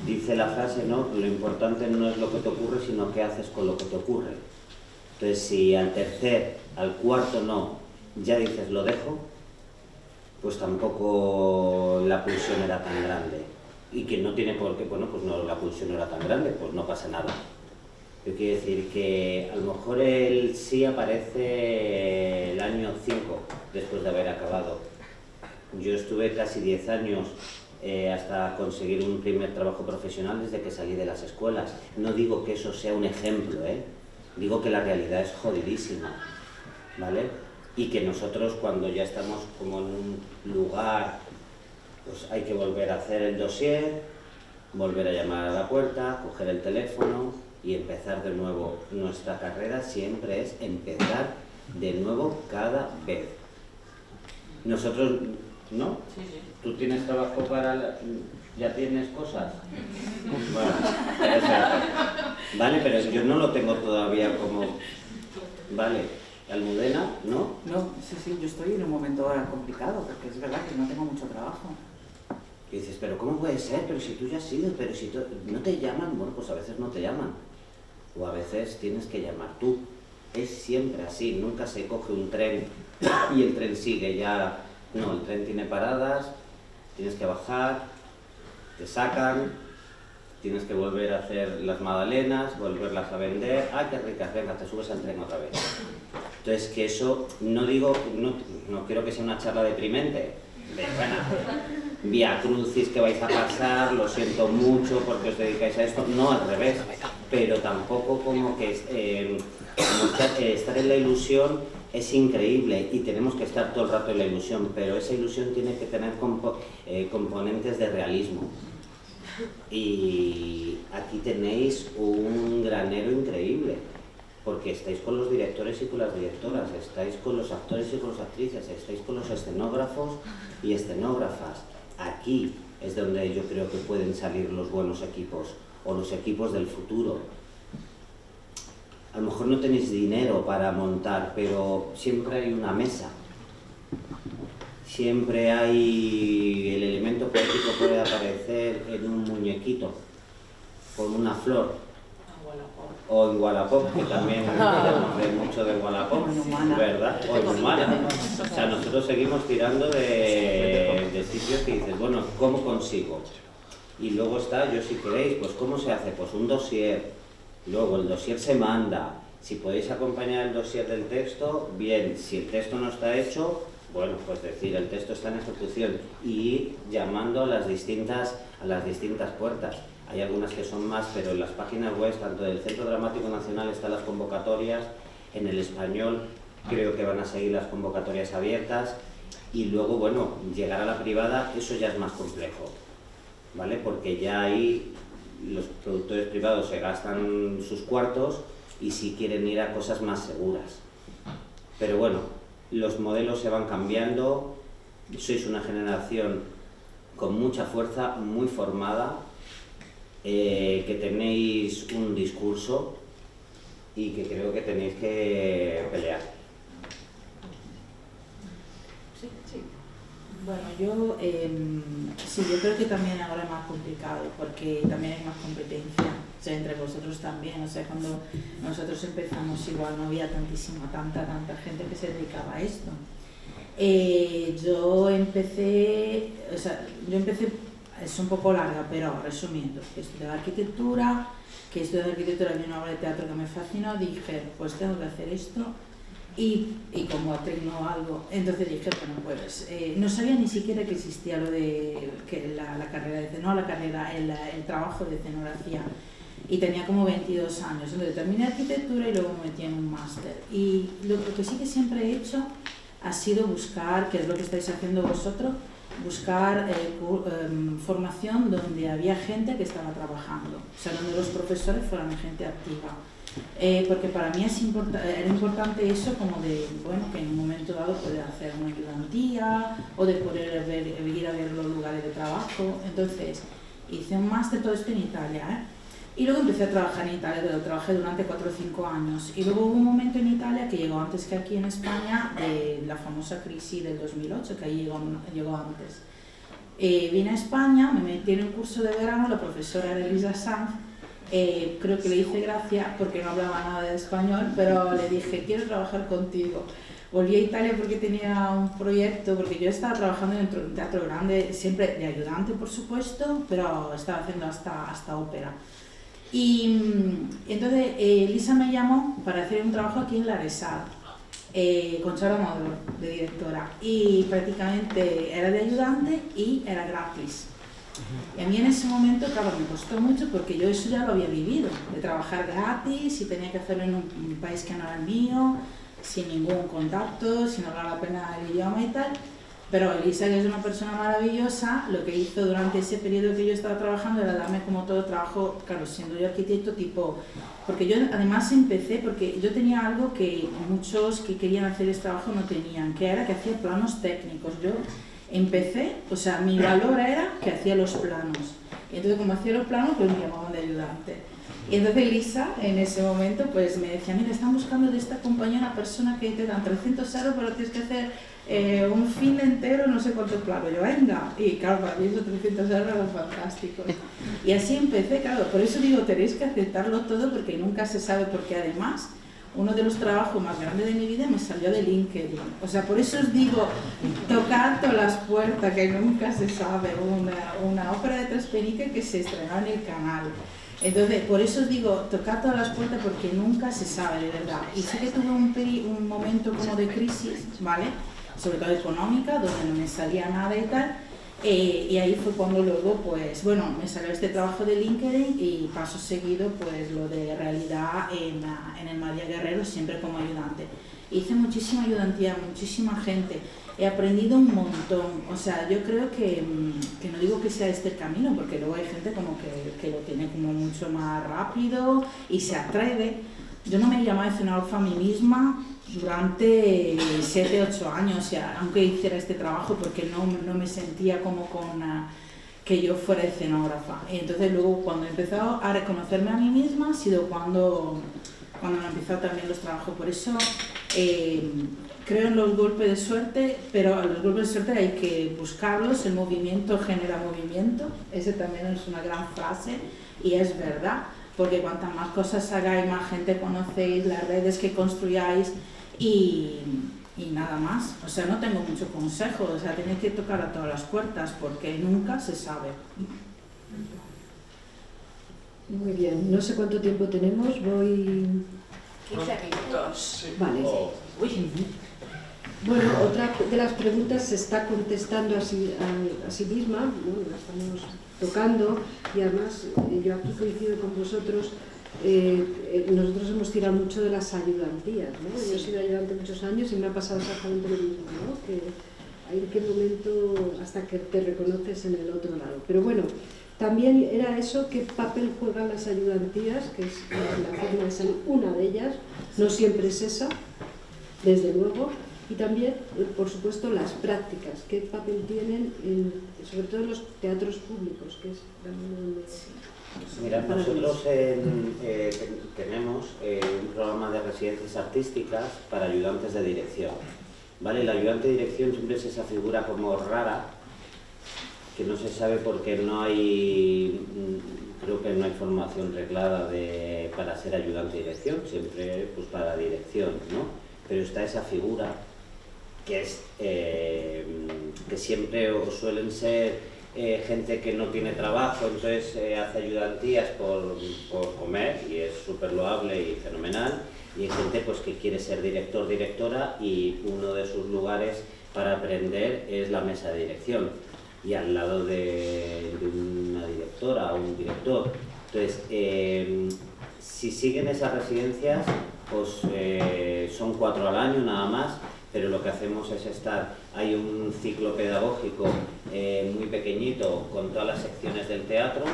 Speaker 2: Dice la frase, ¿no? Lo importante no es lo que te ocurre, sino qué haces con lo que te ocurre. Entonces, si al tercer, al cuarto no, ya dices lo dejo, pues tampoco la pulsión era tan grande. Y que no tiene por qué, bueno, pues no, la pulsión no era tan grande, pues no pasa nada. Yo quiero decir que a lo mejor el sí aparece el año 5 después de haber acabado. Yo estuve casi 10 años hasta conseguir un primer trabajo profesional desde que salí de las escuelas. No digo que eso sea un ejemplo, digo que la realidad es jodidísima, ¿vale? Y que nosotros cuando ya estamos como en un lugar, pues hay que volver a hacer el dossier, volver a llamar a la puerta, coger el teléfono y empezar de nuevo. Nuestra carrera siempre es empezar de nuevo cada vez. Nosotros, ¿no?
Speaker 3: Sí, sí.
Speaker 2: ¿Tú tienes trabajo para ya tienes cosas? Bueno, exacto. Vale, pero yo no lo tengo todavía como... Vale, Almudena, ¿no?
Speaker 5: No, sí, yo estoy en un momento ahora complicado, porque es verdad que no tengo mucho trabajo.
Speaker 2: Y dices, pero ¿cómo puede ser? Pero si tú ya has ido, pero si no te llaman, bueno, pues a veces no te llaman. O a veces tienes que llamar tú. Es siempre así, nunca se coge un tren y el tren sigue ya... No, el tren tiene paradas, tienes que bajar, te sacan, tienes que volver a hacer las magdalenas, volverlas a vender. ¡Ay, qué ricas! Venga, te subes al tren otra vez. Entonces, que eso, no digo, no quiero que sea una charla deprimente. Bueno, vía crucis que vais a pasar, lo siento mucho porque os dedicáis a esto. No, al revés. Pero tampoco como que estar en la ilusión es increíble y tenemos que estar todo el rato en la ilusión, pero esa ilusión tiene que tener componentes de realismo. Y aquí tenéis un granero increíble, porque estáis con los directores y con las directoras, estáis con los actores y con las actrices, estáis con los escenógrafos y escenógrafas. Aquí es donde yo creo que pueden salir los buenos equipos, o los equipos del futuro. A lo mejor no tenéis dinero para montar, pero siempre hay una mesa. Siempre hay el elemento poético, puede aparecer en un muñequito, con una flor. O en Wallapop, que también tenemos mucho de Wallapop, ¿verdad? O en Humana. O sea, nosotros seguimos tirando de sitios que dices, bueno, ¿cómo consigo? Y luego está, yo si queréis, pues ¿cómo se hace? Pues un dossier. Luego el dossier se manda. Si podéis acompañar el dossier del texto, bien. Si el texto no está hecho, bueno, pues decir, el texto está en ejecución. Y ir llamando a las distintas puertas. Hay algunas que son más, pero en las páginas web, tanto del Centro Dramático Nacional están las convocatorias, en el español creo que van a seguir las convocatorias abiertas, y luego, bueno, llegar a la privada, eso ya es más complejo, ¿vale? Porque ya ahí los productores privados se gastan sus cuartos y si quieren ir a cosas más seguras. Pero bueno, los modelos se van cambiando, sois una generación con mucha fuerza, muy formada, que tenéis un discurso y que creo que tenéis que pelear.
Speaker 4: Sí. Bueno, yo creo que también ahora es más complicado porque también hay más competencia, o sea, entre vosotros también. O sea, cuando nosotros empezamos igual no había tanta gente que se dedicaba a esto. Yo empecé, es un poco larga, pero resumiendo, que estudiaba arquitectura, vi una obra de teatro que me fascinó, dije, pues tengo que hacer esto. Y como actriz no algo, entonces dije, bueno, pues no sabía ni siquiera que existía lo de que la carrera el trabajo de escenografía, y tenía como 22 años, entonces terminé arquitectura y luego me metí en un máster. Y lo que sí que siempre he hecho ha sido buscar, que es lo que estáis haciendo vosotros, buscar formación donde había gente que estaba trabajando, o sea, donde los profesores fueran gente activa. Porque para mí era importante eso, como de, bueno, que en un momento dado poder hacer una ayudantía o de poder ir a ver los lugares de trabajo. Entonces hice un máster, todo esto en Italia, y luego empecé a trabajar en Italia, trabajé durante 4 o 5 años, y luego hubo un momento en Italia que llegó antes que aquí en España, de la famosa crisis del 2008, que ahí llegó antes. Vine a España, me metí en un curso de verano, la profesora era Elisa Sanz. Creo que le hice gracia porque no hablaba nada de español, pero le dije, quiero trabajar contigo. Volví a Italia porque tenía un proyecto, porque yo estaba trabajando en un teatro grande, siempre de ayudante por supuesto, pero estaba haciendo hasta ópera. Y entonces Elisa me llamó para hacer un trabajo aquí en La Resar, con Charo Modro, de directora, y prácticamente era de ayudante y era gratis. Y a mí en ese momento, claro, me costó mucho porque yo eso ya lo había vivido, de trabajar gratis y tenía que hacerlo en un país que no era el mío, sin ningún contacto, sin hablar apenas el idioma y tal. Pero Elisa, que es una persona maravillosa, lo que hizo durante ese periodo que yo estaba trabajando era darme como todo trabajo, claro, siendo yo arquitecto, tipo... Porque yo además empecé, porque yo tenía algo que muchos que querían hacer este trabajo no tenían, que era que hacía planos técnicos. Yo empecé, o sea, mi valor era que hacía los planos. Y entonces, como hacía los planos, pues me llamaban de ayudante. Y entonces Elisa, en ese momento, pues me decía, mira, están buscando de esta compañía una persona que te dan 300 euros, pero tienes que hacer un fin entero, no sé cuántos planos. Yo, venga. Y claro, para mí esos 300 euros eran fantásticos. Y así empecé, claro. Por eso digo, tenéis que aceptarlo todo, porque nunca se sabe, porque además... Uno de los trabajos más grandes de mi vida me salió de LinkedIn. O sea, por eso os digo, tocad todas las puertas, que nunca se sabe. Una ópera de Traspenica que se estrenó en el canal. Entonces, por eso os digo, tocad todas las puertas porque nunca se sabe, de verdad. Y sí que tuve un momento como de crisis, ¿vale? Sobre todo económica, donde no me salía nada y tal. Y ahí fue cuando luego, pues, bueno, me salió este trabajo de LinkedIn y paso seguido, pues, lo de realidad en el María Guerrero, siempre como ayudante. Hice muchísima ayudantía, muchísima gente, he aprendido un montón. O sea, yo creo que no digo que sea este el camino, porque luego hay gente como que lo tiene como mucho más rápido y se atreve. Yo no me llamaba escenógrafa a mí misma durante 7 u 8 años, o sea, aunque hiciera este trabajo, porque no me sentía como con que yo fuera escenógrafa. Y entonces luego cuando he empezado a reconocerme a mí misma ha sido cuando me han empezado también los trabajos. Por eso creo en los golpes de suerte, pero a los golpes de suerte hay que buscarlos, el movimiento genera movimiento, ese también es una gran frase y es verdad. Porque cuantas más cosas hagáis, más gente conocéis, las redes que construyáis y nada más. O sea, no tengo mucho consejo, o sea, tenéis que tocar a todas las puertas porque nunca se sabe.
Speaker 1: Muy bien, no sé cuánto tiempo tenemos, voy...
Speaker 9: 15 minutos.
Speaker 1: Vale. Uy. Bueno, otra de las preguntas se está contestando a sí misma, bueno, la estamos tocando y además yo aquí coincido con vosotros, nosotros hemos tirado mucho de las ayudantías, ¿no? Yo he sido ayudante muchos años y me ha pasado exactamente lo mismo, ¿no? Que hay que momento hasta que te reconoces en el otro lado. Pero bueno, también era eso, qué papel juegan las ayudantías, que es la forma de salir, una de ellas, no siempre es esa, desde luego. Y también, por supuesto, las prácticas, qué papel tienen, sobre todo en los teatros públicos, que es también...
Speaker 2: Mira, nosotros tenemos un programa de residencias artísticas para ayudantes de dirección. ¿Vale? El ayudante de dirección siempre es esa figura como rara, que no se sabe porque no hay, creo que no hay formación reglada para ser ayudante de dirección, siempre pues para dirección, ¿no? Pero está esa figura que es que siempre suelen ser gente que no tiene trabajo, entonces hace ayudantías por comer y es súper loable y fenomenal, y hay gente pues que quiere ser director, directora y uno de sus lugares para aprender es la mesa de dirección y al lado de una directora o un director. Entonces, si siguen esas residencias, pues son 4 al año nada más, pero lo que hacemos es hay un ciclo pedagógico muy pequeñito con todas las secciones del teatro,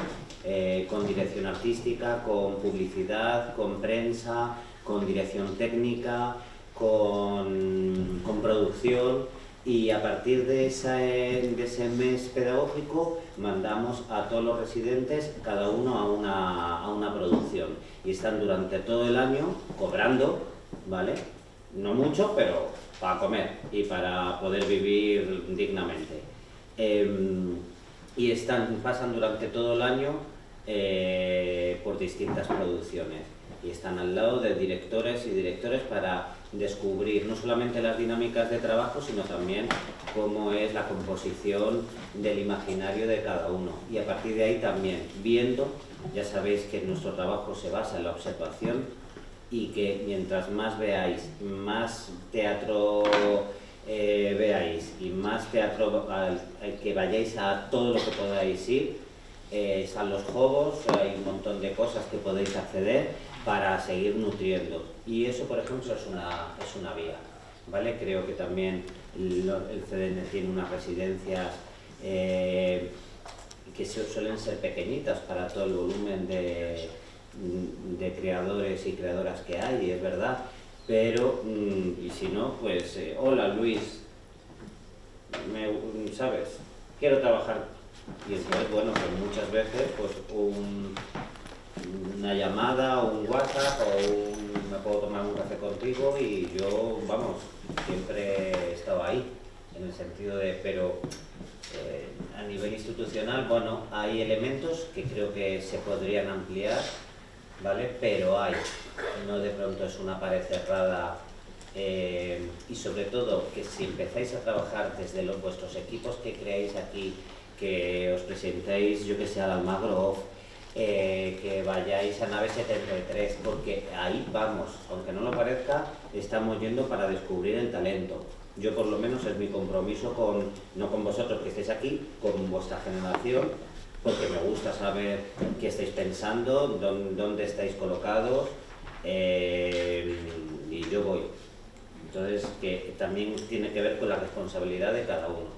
Speaker 2: con dirección artística, con publicidad, con prensa, con dirección técnica, con producción, y a partir de ese mes pedagógico mandamos a todos los residentes cada uno a una producción, y están durante todo el año cobrando, ¿vale? No mucho, pero para comer y para poder vivir dignamente. Y pasan durante todo el año por distintas producciones, y están al lado de directores y directores para descubrir no solamente las dinámicas de trabajo, sino también cómo es la composición del imaginario de cada uno. Y a partir de ahí también viendo, ya sabéis que nuestro trabajo se basa en la observación, y que mientras más veáis, más teatro veáis y más teatro que vayáis a todo lo que podáis ir, están los juegos, hay un montón de cosas que podéis acceder para seguir nutriendo, y eso, por ejemplo, es una vía, ¿vale? Creo que también el CDN tiene unas residencias que suelen ser pequeñitas para todo el volumen de creadores y creadoras que hay, es verdad, pero y si no, pues hola Luis, ¿sabes? Quiero trabajar, y entonces, bueno, pues muchas veces pues una llamada o un WhatsApp o me puedo tomar un café contigo, y yo, vamos, siempre he estado ahí, en el sentido de, pero a nivel institucional, bueno, hay elementos que creo que se podrían ampliar, ¿vale? Pero no de pronto es una pared cerrada, y sobre todo que si empezáis a trabajar desde vuestros equipos que creáis aquí, que os presentéis, yo que sé, al Almagro, que vayáis a Nave 73, porque ahí vamos, aunque no lo parezca, estamos yendo para descubrir el talento. Yo por lo menos es mi compromiso no con vosotros que estéis aquí, con vuestra generación, porque me gusta saber qué estáis pensando, dónde estáis colocados, y yo voy. Entonces, que también tiene que ver con la responsabilidad de cada uno.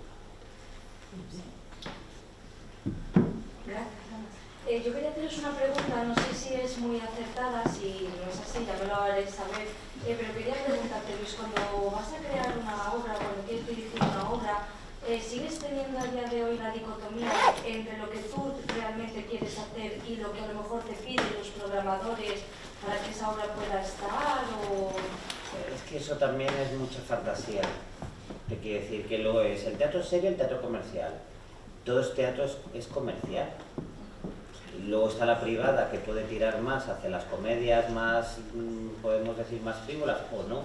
Speaker 10: Yo quería haceros una pregunta, no sé si es muy acertada, si no es así, ya me lo haréis saber, pero quería preguntarte, Luis, cuando vas a crear una obra, cuando quieres dirigir una obra, ¿sigues teniendo a día de hoy la dicotomía entre lo que tú realmente quieres hacer y lo que a lo mejor te piden los programadores para que esa obra pueda estar?
Speaker 2: Es que eso también es mucha fantasía. Te quiero decir que lo es. El teatro es serio, el teatro comercial. Todo teatro es comercial. Luego está la privada, que puede tirar más hacia las comedias más, podemos decir, más frívolas o no.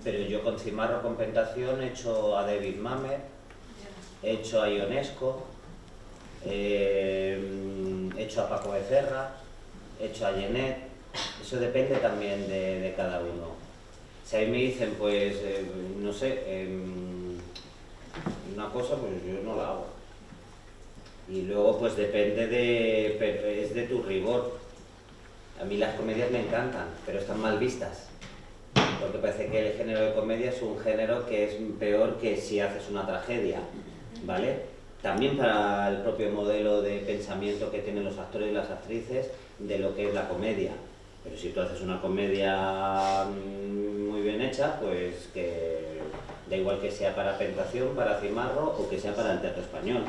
Speaker 2: Pero yo con Cimarro, con Pentación, he hecho a David Mamet, he hecho a Ionesco, he hecho a Paco Becerra, he hecho a Jeanette. Eso depende también de cada uno. Si a mí me dicen, pues, no sé, una cosa, pues yo no la hago. Y luego, pues depende es de tu rigor. A mí las comedias me encantan, pero están mal vistas. Porque parece que el género de comedia es un género que es peor que si haces una tragedia, ¿vale? También para el propio modelo de pensamiento que tienen los actores y las actrices de lo que es la comedia. Pero si tú haces una comedia muy bien hecha, pues que da igual que sea para Pentación, para Cimarro o que sea para el teatro español.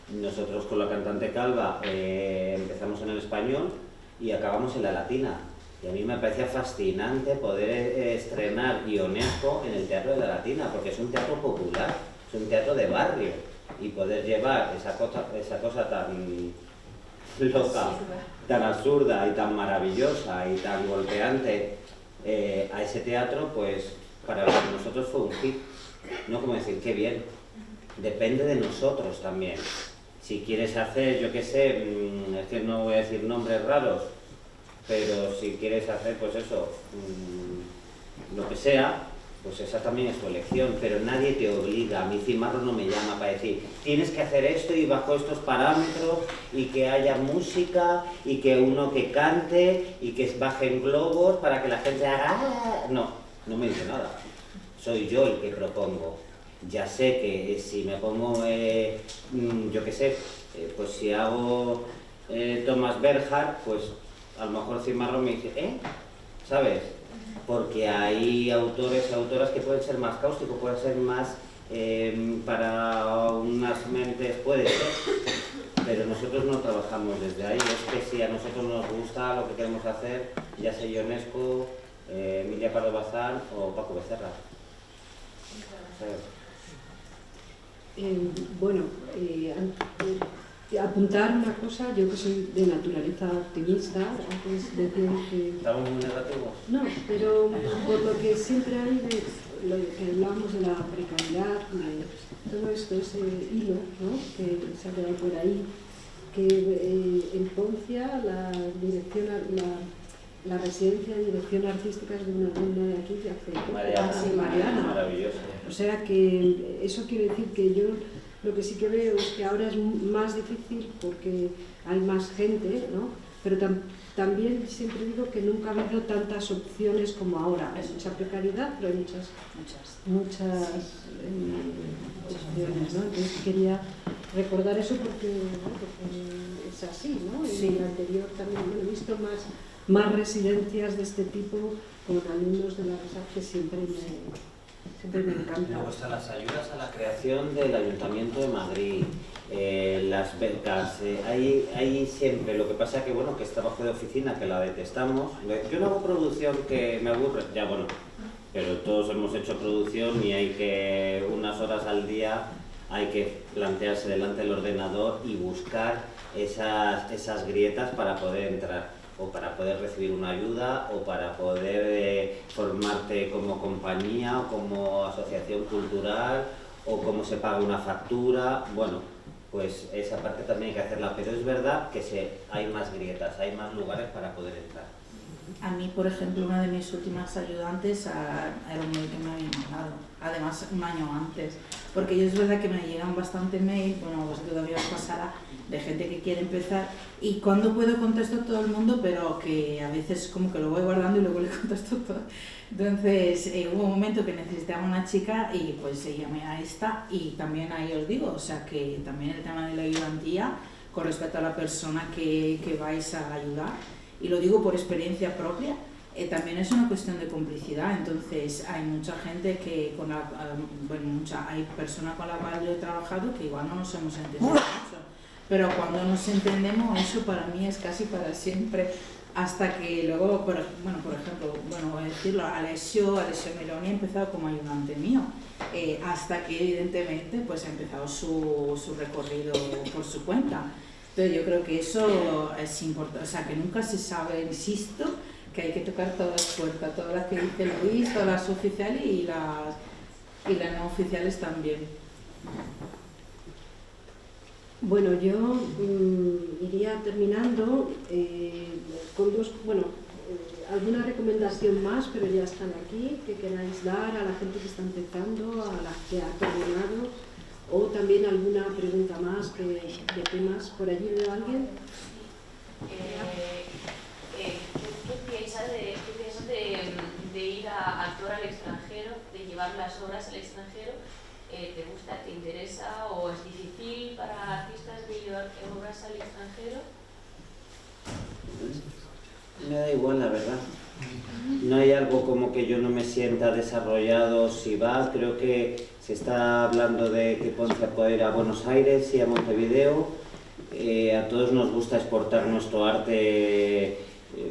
Speaker 2: Nosotros con La cantante calva empezamos en el español y acabamos en la latina. Y a mí me parece fascinante poder estrenar Ionesco en el teatro de la latina, porque es un teatro popular, es un teatro de barrio. Y poder llevar esa cosa tan loca, tan absurda y tan maravillosa y tan golpeante a ese teatro, pues para nosotros fue un hit. No como decir, qué bien. Depende de nosotros también. Si quieres hacer, yo qué sé, es que no voy a decir nombres raros, pero si quieres hacer, pues eso, lo que sea, pues esa también es tu elección, pero nadie te obliga. A mí Cimarro no me llama para decir, tienes que hacer esto y bajo estos parámetros, y que haya música, y que uno que cante, y que bajen globos para que la gente haga... No, no me dice nada. soy yo el que propongo. Ya sé que si me pongo, yo qué sé, pues si hago Thomas Bernhard, pues a lo mejor Cimarrón me dice, ¿sabes? Porque hay autores y autoras que pueden ser más cáusticos, pueden ser más, para unas mentes puede ser, pero nosotros no trabajamos desde ahí. Es que si a nosotros nos gusta lo que queremos hacer, ya sea Ionesco, Emilia Pardo Bazán o Paco Becerra.
Speaker 1: Bueno, apuntar una cosa, yo que soy de naturaleza optimista, antes decían que...
Speaker 2: ¿Estamos muy negativos?
Speaker 1: No, pero por lo que siempre hay de lo que hablábamos de la precariedad, de todo esto, ese hilo, ¿no?, que se ha quedado por ahí, que en Poncia la residencia de dirección artística es de una alumna de aquí que hace Mariana.
Speaker 2: Maravilloso.
Speaker 1: O sea que eso quiere decir que yo lo que sí que veo es que ahora es más difícil porque hay más gente, ¿no? Pero también siempre digo que nunca ha habido tantas opciones como ahora. Hay mucha precariedad, pero hay muchas opciones, ¿no? Entonces quería recordar eso porque es así, ¿no?
Speaker 4: Sí.
Speaker 1: En el anterior también he visto más residencias de este tipo con alumnos de la RESAC que siempre me encanta.
Speaker 2: Luego están las ayudas a la creación del Ayuntamiento de Madrid, las becas, hay siempre. Lo que pasa es que, bueno, que es trabajo de oficina, que la detestamos. Yo no hago producción que me aburre, ya bueno, pero todos hemos hecho producción y hay que, unas horas al día, hay que plantearse delante del ordenador y buscar esas grietas para poder entrar, o para poder recibir una ayuda, o para poder formarte como compañía o como asociación cultural, o cómo se paga una factura. Bueno, pues esa parte también hay que hacerla, pero es verdad que hay más grietas, hay más lugares para poder entrar.
Speaker 4: A mí, por ejemplo, una de mis últimas ayudantes era un mail que me habían mandado, además un año antes, porque yo es verdad que me llegan bastante mail, bueno, pues todavía os pasará, de gente que quiere empezar, y cuando puedo contesto a todo el mundo, pero que a veces como que lo voy guardando y luego le contesto todo. Entonces hubo un momento que necesitaba una chica y pues llamé a esta, y también ahí os digo, o sea que también el tema de la ayudantía con respecto a la persona que vais a ayudar, y lo digo por experiencia propia, también es una cuestión de complicidad. Entonces hay mucha gente que hay personas con la cual yo he trabajado que igual no nos hemos entendido mucho, pero cuando nos entendemos eso para mí es casi para siempre, hasta que luego, por ejemplo, voy a decirlo, Alessio Meloni ha empezado como ayudante mío, hasta que evidentemente pues ha empezado su recorrido por su cuenta. Entonces yo creo que eso es importante, o sea que nunca se sabe, insisto, que hay que tocar todas las puertas, todas las que dice Luis, todas las oficiales y las no oficiales también.
Speaker 1: Bueno, yo iría terminando con alguna recomendación más, pero ya están aquí, que queráis dar a la gente que está empezando, a la que ha terminado, o también alguna pregunta más de temas. ¿Por allí veo a alguien?
Speaker 3: ¿Qué piensas de ir a actuar al extranjero, de llevar las obras al extranjero? ¿Te gusta, te interesa o es difícil para artistas de llevar obras al extranjero?
Speaker 2: Me da igual, la verdad. No hay algo como que yo no me sienta desarrollado si va. Creo que se está hablando de que Poncia puede ir a Buenos Aires y a Montevideo. A todos nos gusta exportar nuestro arte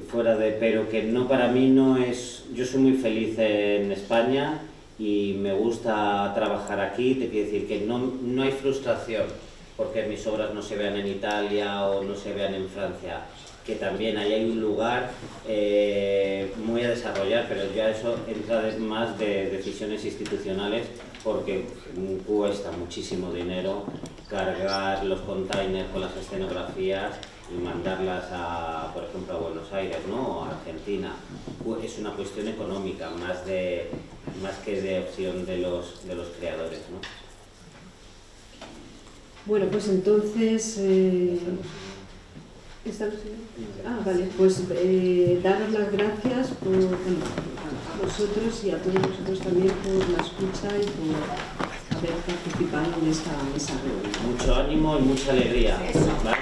Speaker 2: fuera pero que no, para mí no es... Yo soy muy feliz en España y me gusta trabajar aquí. Te quiero decir que no hay frustración porque mis obras no se vean en Italia o no se vean en Francia, que también ahí hay un lugar muy a desarrollar, pero ya eso entra más de decisiones institucionales, porque cuesta muchísimo dinero cargar los containers con las escenografías y mandarlas por ejemplo, a Buenos Aires, ¿no? O a Argentina. Es una cuestión económica, más que de opción de los creadores, ¿no?
Speaker 1: Bueno, pues entonces... vale, pues daros las gracias por vosotros y a todos vosotros también por la escucha y por haber participado en esta mesa reunida.
Speaker 2: Mucho ánimo y mucha alegría. ¿Vale?